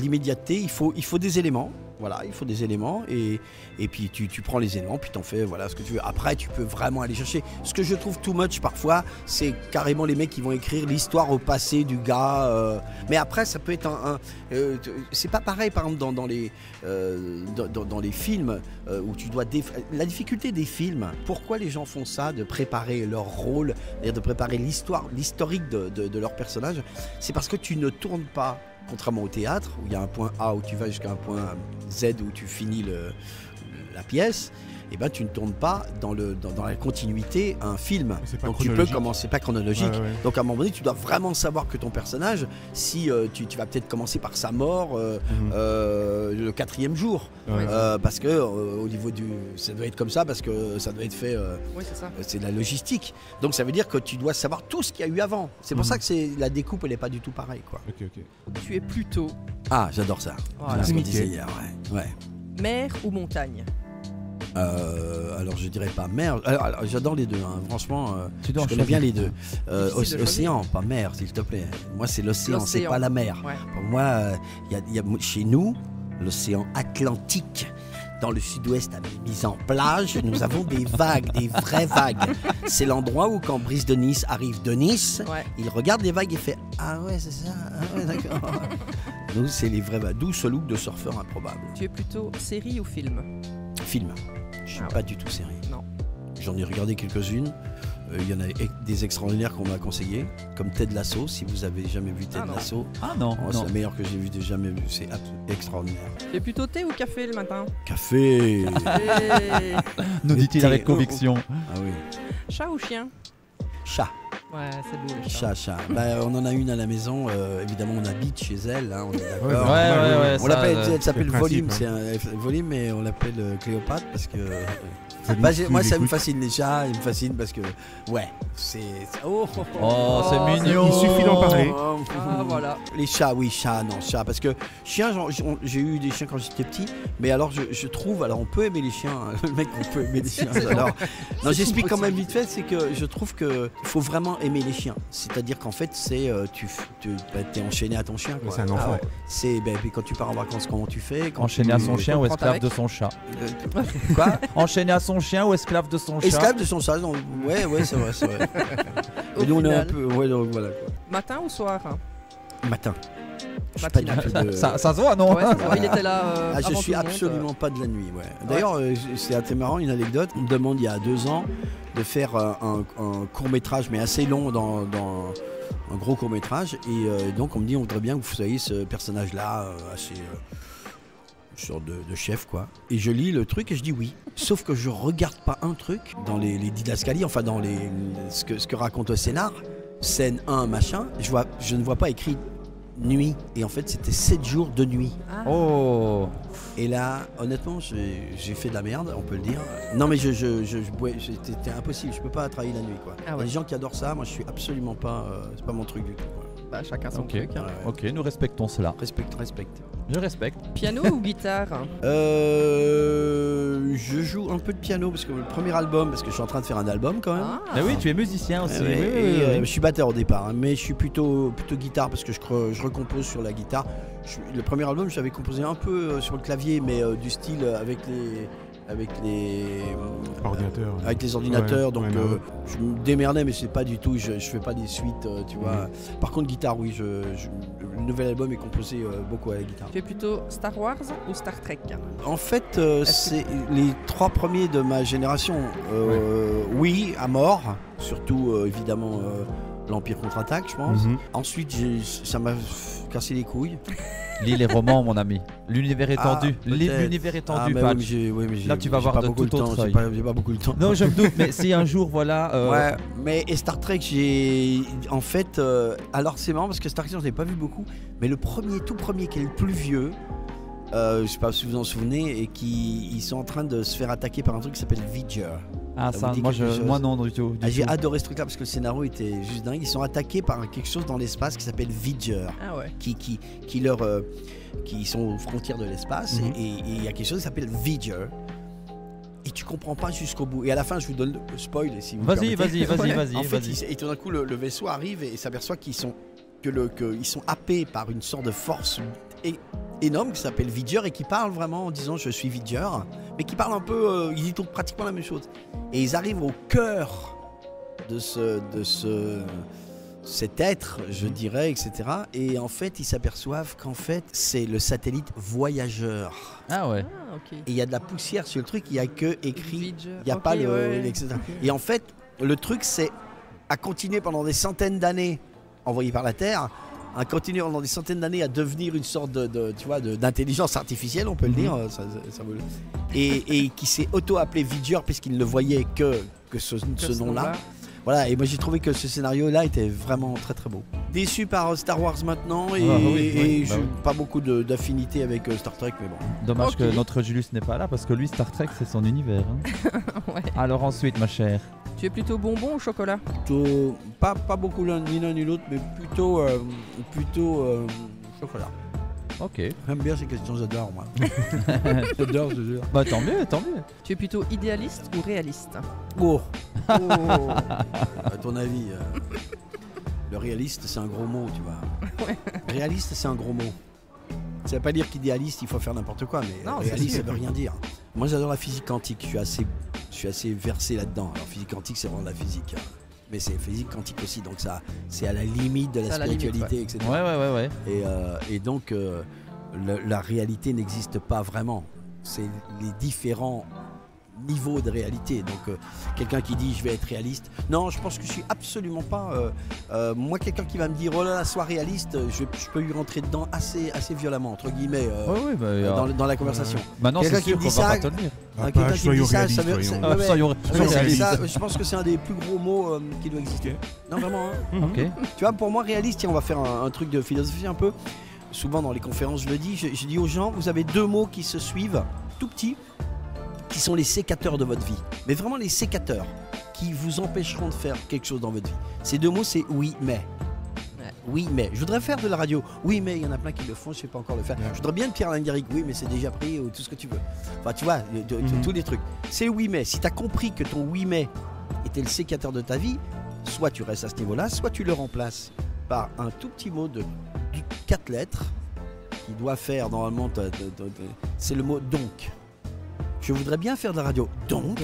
l'immédiateté. Il faut des éléments. Voilà, il faut des éléments et puis tu prends les éléments puis t'en fais voilà ce que tu veux. Après tu peux vraiment aller chercher. Ce que je trouve too much parfois, c'est carrément les mecs qui vont écrire l'histoire au passé du gars. Mais après ça peut être c'est pas pareil par exemple dans les films où tu dois la difficulté des films. Pourquoi les gens font ça, de préparer leur rôle, c'est-à-dire de préparer l'historique de leur personnage, c'est parce que tu ne tournes pas. Contrairement au théâtre, où il y a un point A où tu vas jusqu'à un point Z où tu finis la pièce, et ben tu ne tournes pas dans la continuité un film. Donc tu peux commencer, pas chronologique. Ouais. Donc à un moment donné, tu dois vraiment savoir que ton personnage, si tu vas peut-être commencer par sa mort le 4e jour, parce que au niveau ça doit être comme ça, parce que ça doit être fait. Oui, c'est ça. C'est de la logistique. Donc ça veut dire que tu dois savoir tout ce qu'il y a eu avant. C'est pour ça que la découpe, elle n'est pas du tout pareille, quoi. Ok. Tu es plutôt. Ah, j'adore ça. Voilà. Ce qu'on disait hier, ouais. Mer ou montagne? Alors je dirais pas mer. Alors, j'adore les deux, hein. Franchement, je connais bien les deux. Océan, pas mer, s'il te plaît. Moi c'est l'océan, c'est pas la mer. Ouais. Pour moi, y a chez nous l'océan Atlantique. Dans le sud-ouest à mise en plage, nous avons des vagues, des vraies vagues. C'est l'endroit où quand Brice de Nice arrive de Nice, il regarde les vagues et fait « Ah ouais, c'est ça, ah ouais, d'accord ». Nous, c'est les vraies vagues. D'où ce look de surfeur improbable. Tu es plutôt série ou film? Film. Je suis pas du tout série. Non. J'en ai regardé quelques-unes. Il y en a des extraordinaires qu'on m'a conseillé, comme Ted Lasso. Si vous avez jamais vu Ted Lasso, non. C'est la meilleure que j'ai jamais vue. C'est extraordinaire. Tu es plutôt thé ou café le matin? Café. Nous dit-il avec conviction. Ah oui. Chat ou chien? Chat. Ouais, c'est beau les chats. Chat. On en a une à la maison. Évidemment, on habite chez elle. Hein, on est d'accord. Ouais, on l'appelle. Elle s'appelle Volume. Hein. C'est un volume, mais on l'appelle Cléopâtre parce que. Moi ça me fascine les chats, ils me fascinent parce que c'est c'est mignon. Il suffit d'en parler. Voilà. Les chats, chat parce que chien, j'ai eu des chiens quand j'étais petit, mais alors je trouve, alors on peut aimer les chiens, le mec on peut aimer les chiens. Alors non, j'explique quand même vite fait, c'est que je trouve que faut vraiment aimer les chiens, c'est-à-dire qu'en fait c'est t'es enchaîné à ton chien, quoi. C'est un enfant. C'est puis quand tu pars en vacances, comment tu fais enchaîné à son chien ou esclave de son chat? Quoi? Enchaîné à son chien ou esclave de son chat? Esclave de son chat, non. Ouais, c'est vrai. Et nous on est un peu, donc voilà quoi. Matin ou soir? Matin. Ça se voit, non? Ouais, il était là. Je suis absolument pas de la nuit. Ouais. D'ailleurs, c'est assez marrant, une anecdote. On me demande il y a 2 ans de faire un court métrage, mais assez long dans un gros court métrage. Et donc on me dit on voudrait bien que vous soyez ce personnage-là, assez sorte de chef, quoi. Et je lis le truc et je dis oui. Sauf que je regarde pas un truc dans les didascalies, enfin dans ce que raconte le scénar. Scène 1, machin. Je ne vois pas écrit nuit. Et en fait, c'était 7 jours de nuit. Ah. Oh. Et là, honnêtement, j'ai fait de la merde, on peut le dire. Non, mais c'était impossible. Je peux pas travailler la nuit, quoi. Ah ouais. Les gens qui adorent ça, moi, je suis absolument pas. C'est pas mon truc du tout, quoi. Bah, chacun son truc. Hein. Ok, nous respectons cela. Respecte. Je respecte. Piano ou guitare? Je joue un peu de piano parce que le premier album, parce que je suis en train de faire un album quand même. Mais oui, tu es musicien aussi. Je suis batteur au départ, hein, mais je suis plutôt guitare parce que je recompose sur la guitare. Le premier album, j'avais composé un peu sur le clavier, mais du style avec les ordinateurs, donc je me démerdais, mais c'est pas du tout, je fais pas des suites, tu vois. Par contre guitare, oui, le nouvel album est composé beaucoup à la guitare. Tu es plutôt Star Wars ou Star Trek? En fait, c'est les 3 premiers de ma génération, oui, à mort, surtout évidemment l'Empire contre-attaque, je pense. Ensuite, ça m'a cassé les couilles. Lis les romans, mon ami. L'univers étendu. L'univers étendu, Patch. Là, tu vas voir de tout autre œil. J'ai pas beaucoup de temps. Non, je me doute, mais si un jour, voilà. Ouais, mais Star Trek, en fait. Alors, c'est marrant parce que Star Trek, je n'ai pas vu beaucoup. Mais le tout premier qui est le plus vieux, je sais pas si vous vous en souvenez, et ils sont en train de se faire attaquer par un truc qui s'appelle Voyager. Ah Ça ça, vous dit moi, quelque chose moi non du tout. J'ai adoré ce truc-là parce que le scénario était juste dingue. Ils sont attaqués par quelque chose dans l'espace qui s'appelle Voyager, Ah ouais. qui sont aux frontières de l'espace, Mhm. et il y a quelque chose qui s'appelle Voyager. Et tu comprends pas jusqu'au bout. Et à la fin, je vous donne le spoil. Si vous Vas-y, permettez. vas-y. En fait, et tout d'un coup, le vaisseau arrive et s'aperçoit qu'ils sont happés par une sorte de force énorme qui s'appelle Voyager et qui parle vraiment en disant je suis Voyager, mais qui parle un peu, ils disent pratiquement la même chose. Et ils arrivent au cœur de cet être, je dirais, etc. Et en fait, ils s'aperçoivent qu'en fait, c'est le satellite Voyageur. Ah ouais. Ah, ok. Et il y a de la poussière sur le truc, il n'y a que écrit, Voyager. il n'y a Ok, pas ouais. etc. Et en fait, le truc, c'est à continuer pendant des centaines d'années envoyé par la Terre, à continuer pendant des centaines d'années à devenir une sorte d'intelligence artificielle, on peut le dire, et qui s'est auto-appelé Voyager puisqu'il ne voyait que ce nom-là. Voilà, et moi j'ai trouvé que ce scénario-là était vraiment très très beau. Déçu par Star Wars maintenant, et j'ai pas beaucoup d'affinité avec Star Trek, mais bon. Dommage Ok. que notre Julius n'est pas là parce que lui, Star Trek, c'est son univers. Hein. Ouais. Alors ensuite, ma chère. Tu es plutôt bonbon ou chocolat? Plutôt, pas beaucoup ni l'un ni l'autre, mais plutôt chocolat. Ok. J'aime bien ces questions, j'adore moi. J'adore, je jure. Bah tant mieux, tant mieux. Tu es plutôt idéaliste ou réaliste? Oh. À ton avis, le réaliste c'est un gros mot, tu vois. Ouais. Réaliste c'est un gros mot. Ça veut pas dire qu'idéaliste il faut faire n'importe quoi, mais Non, c'est réaliste ça sûr. veut rien dire. Moi j'adore la physique quantique, je suis assez versé là-dedans. Alors physique quantique c'est vraiment de la physique, hein. Mais c'est physique quantique aussi, donc ça c'est à la limite de la C'est à la limite, spiritualité, etc. Ouais. Et donc la réalité n'existe pas vraiment. C'est les différents niveaux de réalité. Donc quelqu'un qui dit je vais être réaliste, non, je pense que je suis absolument pas. Moi, quelqu'un qui va me dire oh là là, sois réaliste, je peux lui rentrer dedans assez violemment, entre guillemets, Ouais, bah, dans la conversation. maintenant, c'est quelqu'un qui sûr me qu'on dit va ça- pas te le dire. Quelqu'un qui me dit ça, réaliste, ça veut- soyons. ça- ouais, ouais. Soyons Ouais, c'est réalistes. ça, je pense que c'est un des plus gros mots qui doit exister. Non, vraiment. Hein. Ok. Tu vois, pour moi, réaliste, tiens, on va faire un truc de philosophie un peu. Souvent dans les conférences, je le dis, je dis aux gens, vous avez deux mots qui se suivent, tout petits, qui sont les sécateurs de votre vie. Mais vraiment les sécateurs qui vous empêcheront de faire quelque chose dans votre vie. Ces deux mots, c'est oui, mais. Ouais. Oui, mais. Je voudrais faire de la radio. Oui, mais il y en a plein qui le font, je ne sais pas encore le faire. Je voudrais bien de Pierre-Alain Garrigue. Oui, mais c'est déjà pris, ou tout ce que tu veux. Enfin, tu vois, tous les trucs. C'est oui, mais. Si tu as compris que ton oui, mais était le sécateur de ta vie, soit tu restes à ce niveau-là, soit tu le remplaces par un tout petit mot de 4 lettres qui doit faire normalement, c'est le mot donc. Je voudrais bien faire de la radio. Donc,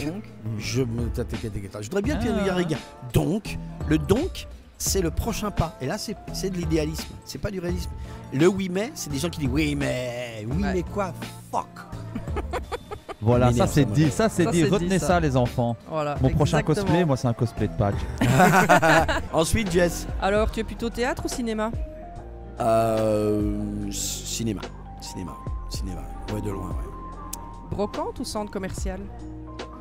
je voudrais bien Pierre-Alain Garrigue. Donc, le donc, c'est le prochain pas. Et là, c'est de l'idéalisme. C'est pas du réalisme. Le oui mais, c'est des gens qui disent oui mais quoi, fuck. Voilà, ça M'énerve, c'est ça, moi. dit, ça c'est Ça, dit. c'est dit, Retenez ça. ça, les enfants. Voilà. Mon prochain exactement. cosplay, moi c'est un cosplay de Patch. Ensuite, Jess. Alors, tu es plutôt théâtre ou cinéma? Cinéma. Ouais, de loin, ouais. Brocante ou centre commercial?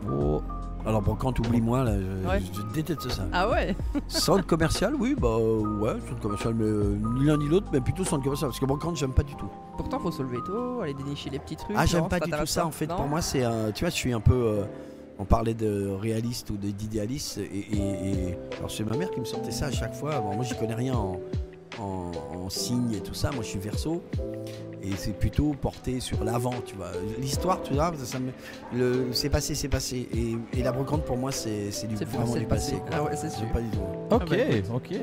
Oh. Alors, brocante, oublie-moi, là, Ouais. je déteste ça. Ah ouais. Centre commercial, oui, bah ouais, centre commercial, mais ni l'un ni l'autre, mais plutôt centre commercial, parce que brocante, j'aime pas du tout. Pourtant, faut se lever tôt, aller dénicher les petits trucs. Ah, j'aime non, pas ça du tout t'intéresse ça, pas en fait. Non. Pour moi, c'est tu vois, je suis un peu. On parlait de réaliste ou d'idéaliste, et alors c'est ma mère qui me sortait ça à chaque fois. Bon, moi, j'y connais rien en signes et tout ça. Moi, je suis Verseau. Et c'est plutôt porté sur l'avant, tu vois. L'histoire, tu vois, c'est passé. Et la brocante, pour moi, c'est vraiment le du passé. passé. Ah ouais, c'est sûr. Pas du tout. Ok, bah, écoute. ok.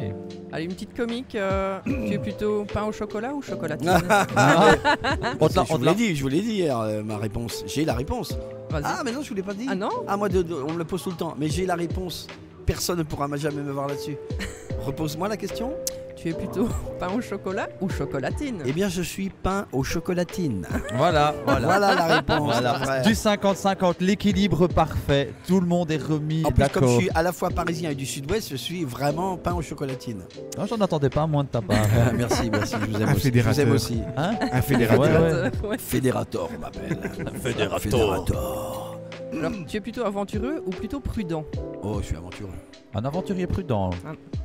Allez, une petite comique. Tu es plutôt pain au chocolat ou chocolatine? Ah, on te l'a- Je on te l'a- je vous l'ai dit hier, ma réponse. J'ai la réponse. Vas-y. Ah, mais non, je vous l'ai pas dit. Ah non? Ah, moi, on me le pose tout le temps. Mais j'ai la réponse. Personne ne pourra jamais me voir là-dessus. Repose-moi la question. Tu es plutôt pain au chocolat ou chocolatine? Eh bien, je suis pain aux chocolatines. Voilà. Voilà la réponse. Voilà. frère. Du 50-50, l'équilibre parfait. Tout le monde est remis En plus, comme d'accord. je suis à la fois parisien et du sud-ouest, je suis vraiment pain aux chocolatines. Ah, j'en attendais pas moins de ta part. Ah, merci, je vous aime Un aussi. Je vous fédérateur. aime aussi. Hein Un fédérateur. Ouais. Ouais. Fédérateur, on m'appelle. Fédérateur. Alors, tu es plutôt aventureux ou plutôt prudent? Oh, je suis aventureux. Un aventurier prudent.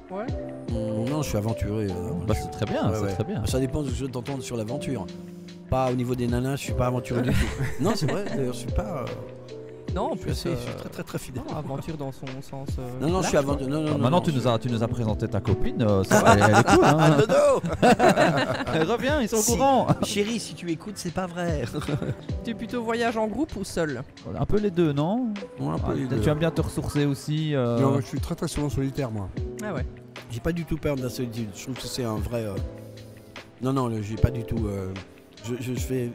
Ouais. Non, je suis aventureux. Bah, c'est très bien, Ouais, c'est ouais. très bien. Ça dépend de ce que tu entends sur l'aventure. pas au niveau des nanas, je suis pas aventureux du tout. Non, c'est vrai, d'ailleurs, je suis pas. Non, en Je plus, suis très très très fidèle. non, aventure dans son sens. Non, je suis aventureux. Non, Maintenant, tu nous as présenté ta copine. Ça va, elle est cool. Ah, Hein. Dodo. Elle revient, ils sont au Si. courant. Chérie, si tu écoutes, c'est pas vrai. Tu es plutôt voyage en groupe ou seul? Un peu les deux, non? Un peu les deux. Tu aimes bien te ressourcer aussi. Non, je suis très très souvent solitaire, moi. Ah ouais. J'ai pas du tout peur de la solitude. Je trouve que c'est un vrai. Non, j'ai pas du tout. Je fais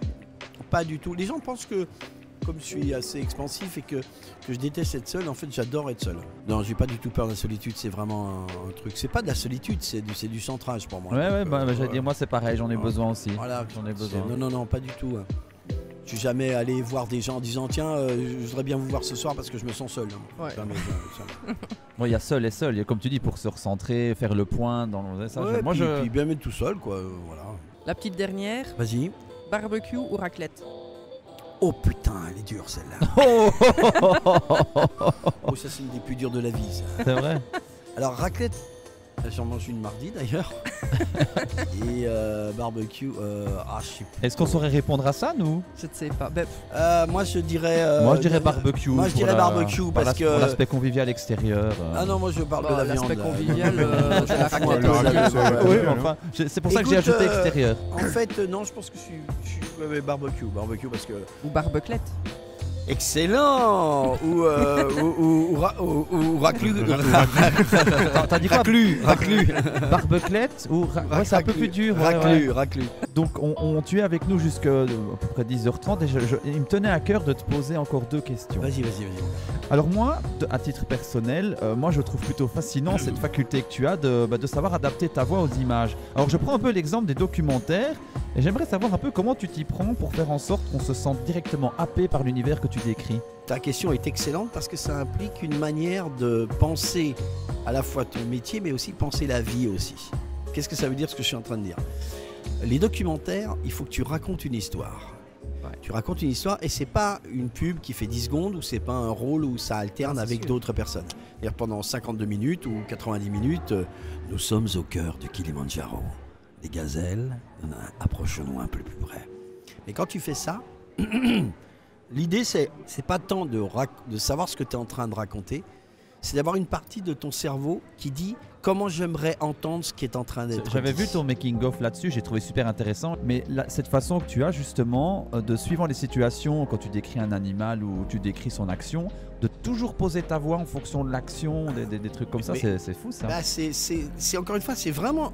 pas du tout. Les gens pensent que, comme je suis assez expansif et que je déteste être seul, en fait, j'adore être seul. Non, j'ai pas du tout peur de la solitude. C'est vraiment un truc. C'est pas de la solitude, c'est du centrage pour moi. Ouais, Donc, j'allais dire, moi c'est pareil, j'en ai besoin aussi. Voilà, J'en ai besoin. Non, pas du tout. Je suis jamais allé voir des gens en disant tiens, je voudrais bien vous voir ce soir parce que je me sens seul. Ouais. Jamais. Bon, il y a seul et seul. Il y a, comme tu dis, pour se recentrer, faire le point dans ça. Ouais, Moi, puis bien mettre tout seul, quoi. Voilà. La petite dernière, Vas-y. barbecue ou raclette? Oh putain, elle est dure celle-là. Oh, Oh, ça c'est une des plus dures de la vie, ça. c'est vrai. Alors raclette, j'en mange une mardi d'ailleurs. Et barbecue, je sais plus. Est-ce qu'on saurait répondre à ça, nous? Je ne sais pas. Ben, Moi je dirais. Moi, je dirais barbecue. Moi je pour dirais la- barbecue pour parce la- que. Pour l'aspect convivial extérieur. Ah non, moi je parle de la viande. l'aspect là. convivial, Je c'est la confonds un raclette. peu Le la raclette, viande. c'est- Oui, Ouais, enfin, c'est pour ça que j'ai Écoute, ajouté extérieur. En fait, non, je pense que je suis barbecue parce que. Ou barbeclette. Excellent. Ou raclu. T'as dit quoi? Raclu. Barbeclette ou ouais, c'est un peu plus dur. ouais, ouais. Raclu. Donc tu es avec nous jusqu'à à peu près 10h30 et il me tenait à cœur de te poser encore 2 questions. Vas-y. Alors moi, à titre personnel, moi je trouve plutôt fascinant cette faculté que tu as de savoir adapter ta voix aux images. Alors je prends un peu l'exemple des documentaires et j'aimerais savoir un peu comment tu t'y prends pour faire en sorte qu'on se sente directement happé par l'univers que tu décris. Ta question est excellente parce que ça implique une manière de penser à la fois ton métier mais aussi penser la vie aussi. Qu'est-ce que ça veut dire ce que je suis en train de dire? Les documentaires, il faut que tu racontes une histoire. Ouais. Tu racontes une histoire et c'est pas une pub qui fait 10 secondes ou c'est pas un rôle où ça alterne avec d'autres personnes. C'est-à-dire pendant 52 minutes ou 90 minutes, nous sommes au cœur du Kilimandjaro. Les gazelles, approchons-nous un peu plus près. Mais quand tu fais ça, l'idée c'est pas tant de savoir ce que tu es en train de raconter, c'est d'avoir une partie de ton cerveau qui dit comment j'aimerais entendre ce qui est en train d'être dit. J'avais vu ton making of là-dessus, j'ai trouvé super intéressant. Mais cette façon que tu as justement de suivant les situations, quand tu décris un animal ou tu décris son action, de toujours poser ta voix en fonction de l'action, des trucs comme ça, Mais- c'est fou ça. Bah, c'est encore une fois, c'est vraiment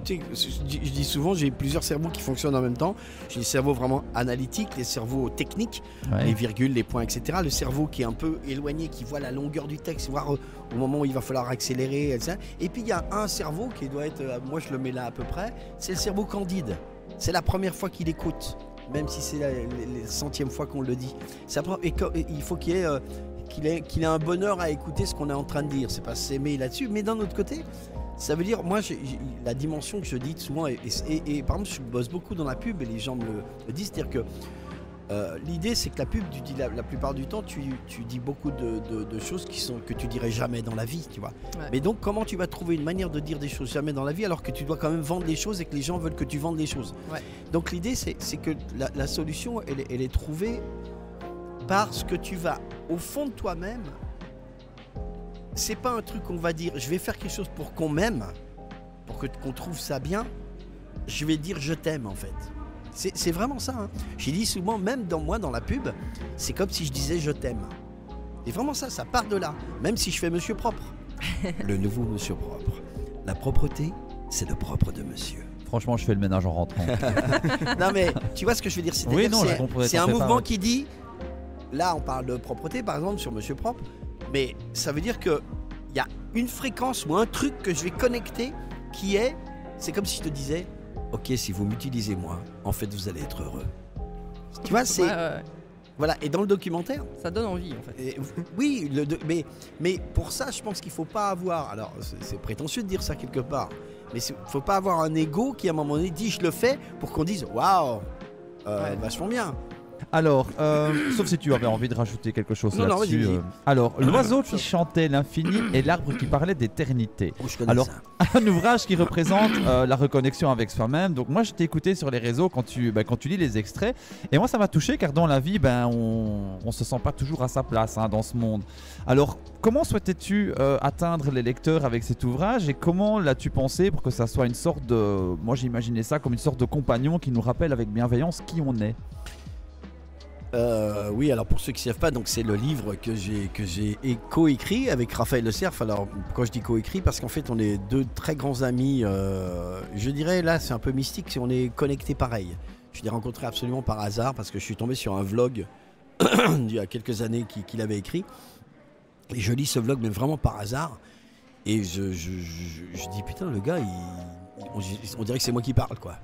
tu sais, je dis souvent, j'ai plusieurs cerveaux qui fonctionnent en même temps. J'ai les cerveaux vraiment analytiques, les cerveaux techniques, Ouais. les virgules, les points, etc. Le cerveau qui est un peu éloigné, qui voit la longueur du texte, voir au moment où il va falloir accélérer, etc. Et puis il y a un cerveau qui doit être, moi je le mets là à peu près, c'est le cerveau candide. C'est la première fois qu'il écoute, même si c'est la centième fois qu'on le dit. Et il faut qu'il ait un bonheur à écouter ce qu'on est en train de dire. C'est pas s'aimer là-dessus, mais d'un autre côté, ça veut dire, moi, la dimension que je dis souvent, et par exemple, je bosse beaucoup dans la pub et les gens me le disent, c'est-à-dire que l'idée, c'est que la pub, tu dis la plupart du temps, tu dis beaucoup de choses que tu dirais jamais dans la vie, tu vois. Ouais. Mais donc, comment tu vas trouver une manière de dire des choses jamais dans la vie alors que tu dois quand même vendre les choses et que les gens veulent que tu vendes les choses. Ouais. Donc, l'idée, c'est que la solution, elle est trouvée parce que tu vas au fond de toi-même. C'est pas un truc qu'on va dire je vais faire quelque chose pour qu'on m'aime, pour qu'on trouve ça bien. Je vais dire je t'aime en fait. C'est vraiment ça. Hein. J'ai dit souvent, même dans la pub, c'est comme si je disais je t'aime. Et vraiment ça part de là. Même si je fais Monsieur Propre. Le nouveau Monsieur Propre. La propreté, c'est le propre de monsieur. Franchement, je fais le ménage en rentrant. Non mais tu vois ce que je veux dire, Oui, non, je comprends, c'est t'en un fais pas, mouvement ouais. qui dit, là on parle de propreté par exemple sur Monsieur Propre, mais ça veut dire que il y a une fréquence ou un truc que je vais connecter qui est, c'est comme si je te disais, ok, si vous m'utilisez moi, en fait vous allez être heureux. Tu vois, c'est Ouais. voilà. Et dans le documentaire, Ça donne envie en fait. oui, mais pour ça, je pense qu'il faut pas avoir. Alors, c'est prétentieux de dire ça quelque part, mais faut pas avoir un ego qui à un moment donné dit je le fais pour qu'on dise waouh, Ouais. vachement bien. Alors, sauf si tu avais envie de rajouter quelque chose Non, là-dessus. vas-y. Alors, l'oiseau qui chantait l'infini et l'arbre qui parlait d'éternité. Oh, je connais Alors, ça. un ouvrage qui représente la reconnexion avec soi-même. Donc moi je t'ai écouté sur les réseaux quand tu lis les extraits. Et moi ça m'a touché car dans la vie on se sent pas toujours à sa place dans ce monde. Alors comment souhaitais-tu atteindre les lecteurs avec cet ouvrage et comment l'as-tu pensé pour que ça soit une sorte de... Moi j'imaginais ça comme une sorte de compagnon qui nous rappelle avec bienveillance qui on est. Oui, alors pour ceux qui ne savent pas, donc c'est le livre que j'ai coécrit avec Raphaël Le Cerf. Alors quand je dis coécrit, parce qu'en fait on est deux très grands amis. Je dirais là c'est un peu mystique si on est connectés pareil. Je l'ai rencontré absolument par hasard parce que je suis tombé sur un vlog il y a quelques années qu'il avait écrit. Et je lis ce vlog mais vraiment par hasard. Et je dis putain le gars on dirait que c'est moi qui parle quoi.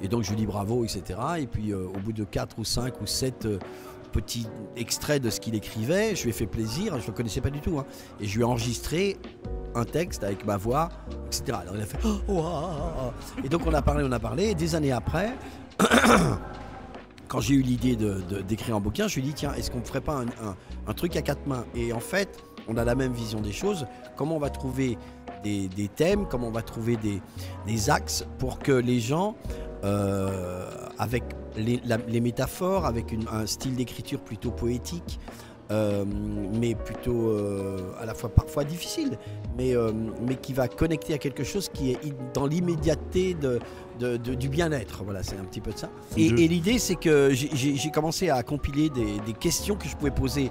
Et donc je lui dis bravo, etc. Et puis au bout de 4 ou 5 ou 7 petits extraits de ce qu'il écrivait, je lui ai fait plaisir, je ne le connaissais pas du tout. Et je lui ai enregistré un texte avec ma voix, etc. Alors il a fait oh, oh, oh, oh. Et donc on a parlé, et des années après, quand j'ai eu l'idée d'écrire un bouquin, je lui ai dit tiens, est-ce qu'on ne ferait pas un truc à 4 mains? Et en fait, on a la même vision des choses. Comment on va trouver des thèmes, comment on va trouver des axes pour que les gens... avec les métaphores, avec un style d'écriture plutôt poétique, mais plutôt à la fois parfois difficile, mais qui va connecter à quelque chose qui est dans l'immédiateté du bien-être. Voilà, c'est un petit peu de ça. Et l'idée, c'est que j'ai commencé à compiler des questions que je pouvais poser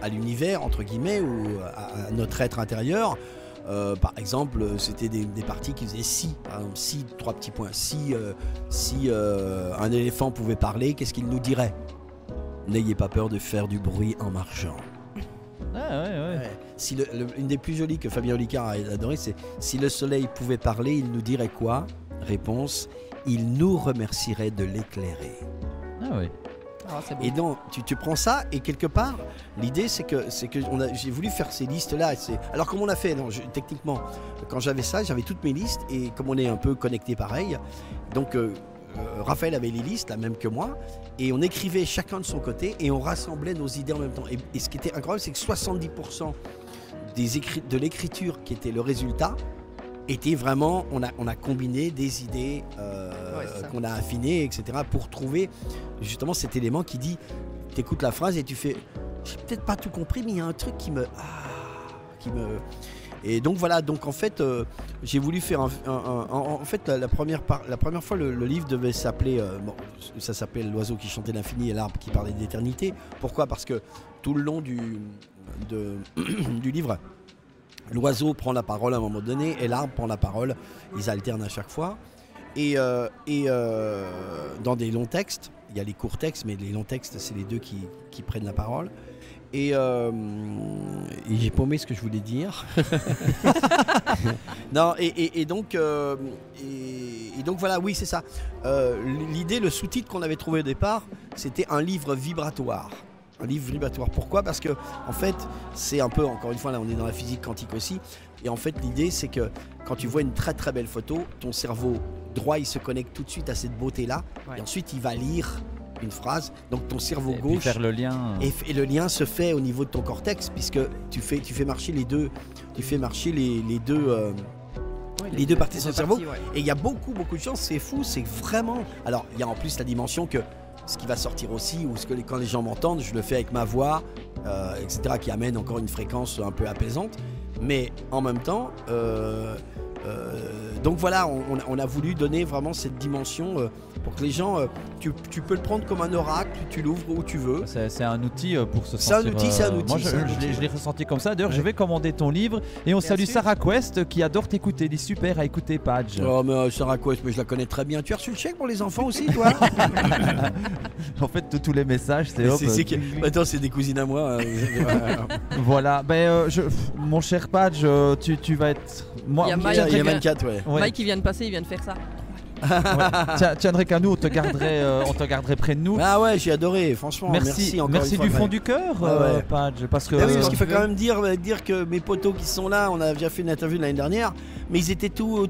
à l'univers, entre guillemets, ou à notre être intérieur. Par exemple, c'était des parties qui faisaient si, par exemple, si, 3 petits points, si un éléphant pouvait parler, qu'est-ce qu'il nous dirait? N'ayez pas peur de faire du bruit en marchant. Ah ouais. Si une des plus jolies que Fabien Olicard a adoré, c'est si le soleil pouvait parler, il nous dirait quoi? Réponse, il nous remercierait de l'éclairer. Ah oui. Ah, c'est beau. Et donc tu prends ça et quelque part l'idée c'est que j'ai voulu faire ces listes là. Alors comme on a fait techniquement quand j'avais ça, j'avais toutes mes listes et comme on est un peu connecté pareil, donc Raphaël avait les listes, la même que moi, et on écrivait chacun de son côté et on rassemblait nos idées en même temps. Et ce qui était incroyable, c'est que 70% de l'écriture qui était le résultat était vraiment, on a combiné des idées qu'on a affinées, etc. pour trouver justement cet élément qui dit, t'écoutes la phrase et tu fais, j'ai peut-être pas tout compris, mais il y a un truc qui me... Et donc voilà, donc en fait, j'ai voulu faire en fait, la première fois, le livre devait s'appeler, ça s'appelle L'oiseau qui chantait l'infini et l'arbre qui parlait d'éternité. Pourquoi? Parce que tout le long du livre, l'oiseau prend la parole à un moment donné et l'arbre prend la parole. Ils alternent à chaque fois. Et dans des longs textes, il y a les courts textes, mais les longs textes, c'est les deux qui prennent la parole. Et j'ai paumé ce que je voulais dire. Non, et donc voilà, oui, c'est ça. L'idée, le sous-titre qu'on avait trouvé au départ, c'était un livre vibratoire. Un livre vibratoire. Pourquoi? Parce que, en fait, c'est un peu, encore une fois, là, on est dans la physique quantique aussi. Et en fait, l'idée, c'est que quand tu vois une très très belle photo, ton cerveau droit, il se connecte tout de suite à cette beauté-là. Ouais. Et ensuite, il va lire une phrase. Donc, ton cerveau et gauche. Faire le lien. Et le lien se fait au niveau de ton cortex, puisque tu fais marcher les deux. Tu fais marcher les deux parties de son cerveau. Ouais. Et il y a beaucoup de chance. C'est fou. C'est vraiment. Alors, il y a en plus la dimension que. Ce qui va sortir aussi, ou ce que quand les gens m'entendent, je le fais avec ma voix, etc., qui amène encore une fréquence un peu apaisante. Mais en même temps, donc voilà, on a voulu donner vraiment cette dimension pour que les gens, tu peux le prendre comme un oracle, tu l'ouvres où tu veux. C'est un outil pour se sentir. C'est un outil. Moi, je l'ai ressenti comme ça. D'ailleurs, je vais commander ton livre et on salue Sarah Quest qui adore t'écouter. Elle dit super à écouter, Padge. Oh, mais Sarah Quest, mais je la connais très bien. Tu as reçu le chèque pour les enfants aussi, toi? En fait, tous les messages, c'est hop. Attends, c'est des cousines à moi. Voilà. Mon cher Padge, tu vas être. Il y a Mike, il y a 24, ouais. Mike qui vient de passer, il vient de faire ça. Tiens, Rekanu, on te garderait près de nous. Ah ouais, j'ai adoré, franchement. Merci encore merci une fois, du fond Greg. du cœur, Ouais. Padge, parce que. Ah oui, parce qu'il faut quand même dire que mes potos qui sont là, on a déjà fait une interview l'année dernière, mais ils étaient tout.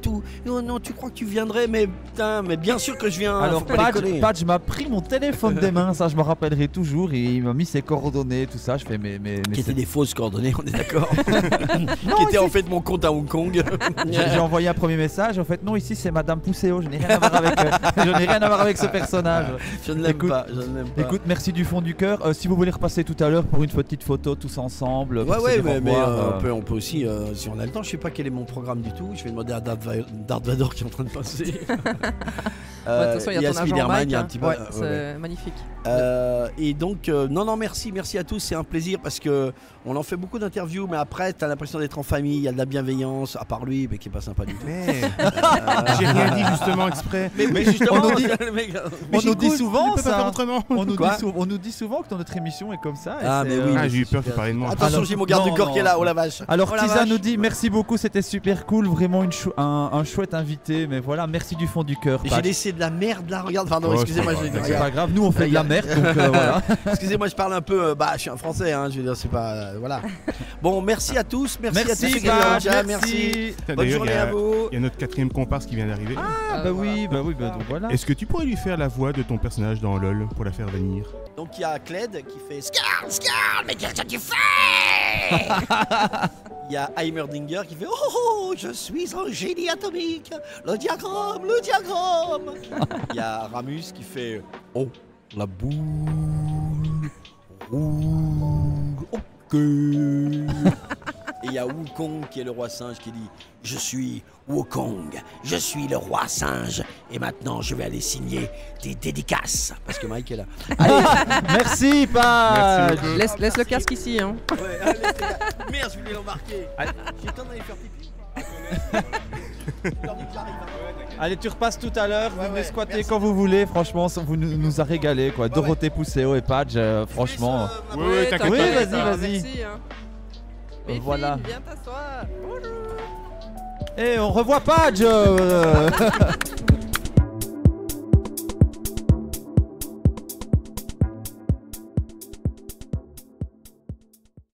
Oh non, tu crois que tu viendrais, mais putain, mais bien sûr que je viens. Alors, faut pas déconner. Padge m'a pris mon téléphone des mains, ça je me rappellerai toujours, et il m'a mis ses coordonnées, tout ça. Je fais, mais Qui étaient des fausses coordonnées, on est d'accord. Non, Qui était en ici- fait mon compte à Hong Kong. J'ai envoyé un premier message. En fait, non, ici c'est Madame Pousséo. Je n'ai rien à voir avec. Je n'ai rien à voir avec ce personnage. Je ne l'aime Écoute- pas, je ne l'aime pas. Écoute, merci du fond du cœur. Si vous voulez repasser tout à l'heure pour une petite photo tous ensemble. pour se Ouais, dire au mais revoir, on peut aussi, si on a le temps, je sais pas quel est mon programme du tout. Je vais demander à Darth Vader qui est en train de passer. De toute façon, il y a ton agent Spider-Man, Mike. il y a un hein. petit peu. Ouais, c'est magnifique. Et donc, non, merci à tous, c'est un plaisir parce que on en fait beaucoup d'interviews, mais après, t'as l'impression d'être en famille, il y a de la bienveillance, à part lui, mais qui est pas sympa du tout. Mais j'ai rien dit justement exprès. Mais justement, on nous dit- le mec- On nous dit souvent on peut pas faire ça. autrement. On nous dit souvent que dans notre émission est comme ça. et Ah, c'est, mais oui. Ah, j'ai eu peur que tu parlais de moi. Attention, Alors, j'ai mon garde du non, corps non. qui est là, oh la vache. Alors Oh la Tisa vache. nous dit merci beaucoup, c'était super cool, vraiment un chouette invité, mais voilà, merci du fond du cœur. J'ai Padge. laissé de la merde là, regarde, pardon, Oh, excusez-moi, c'est pas grave, C'est regarde. pas grave, nous on fait de la merde, donc voilà. Excusez-moi, je parle un peu, je suis un français, hein, je veux dire, c'est pas, voilà. Bon, merci à tous, merci à tous Merci ceux qui étaient Padge, là, merci. Bonne D'ailleurs, journée à vous. il y a notre 4e comparse qui vient d'arriver. Ah bah oui, donc voilà. Est-ce que tu pourrais lui faire la voix de ton personnage dans LoL pour la faire venir? Donc il y a Cled qui fait Scarl, mais qu'est-ce que tu fais? Il y a Heimerdinger qui fait Oh, je suis un génie atomique, le diagramme. Il y a Ramus qui fait Oh, la boule rouge, ok. Et il y a Wukong qui est le roi singe qui dit Je suis Wukong, je suis le roi singe, et maintenant je vais aller signer des dédicaces. Parce que Mike est là. Merci Padge. Merci Laisse le casque ici. Hein. Ouais, allez, les gars. Merde, je voulais l'embarquer. J'ai le temps d'aller faire pipi. Allez, tu repasses tout à l'heure, vous venez ouais, squatter merci. quand vous voulez, franchement, vous nous a régalé quoi. Dorothée Pousséo et Padge, franchement. Ouais, t'inquiète Oui, pas. vas-y. Merci, hein. Méfine, Voilà. viens t'asseoir. Bonjour. Et on revoit Padge.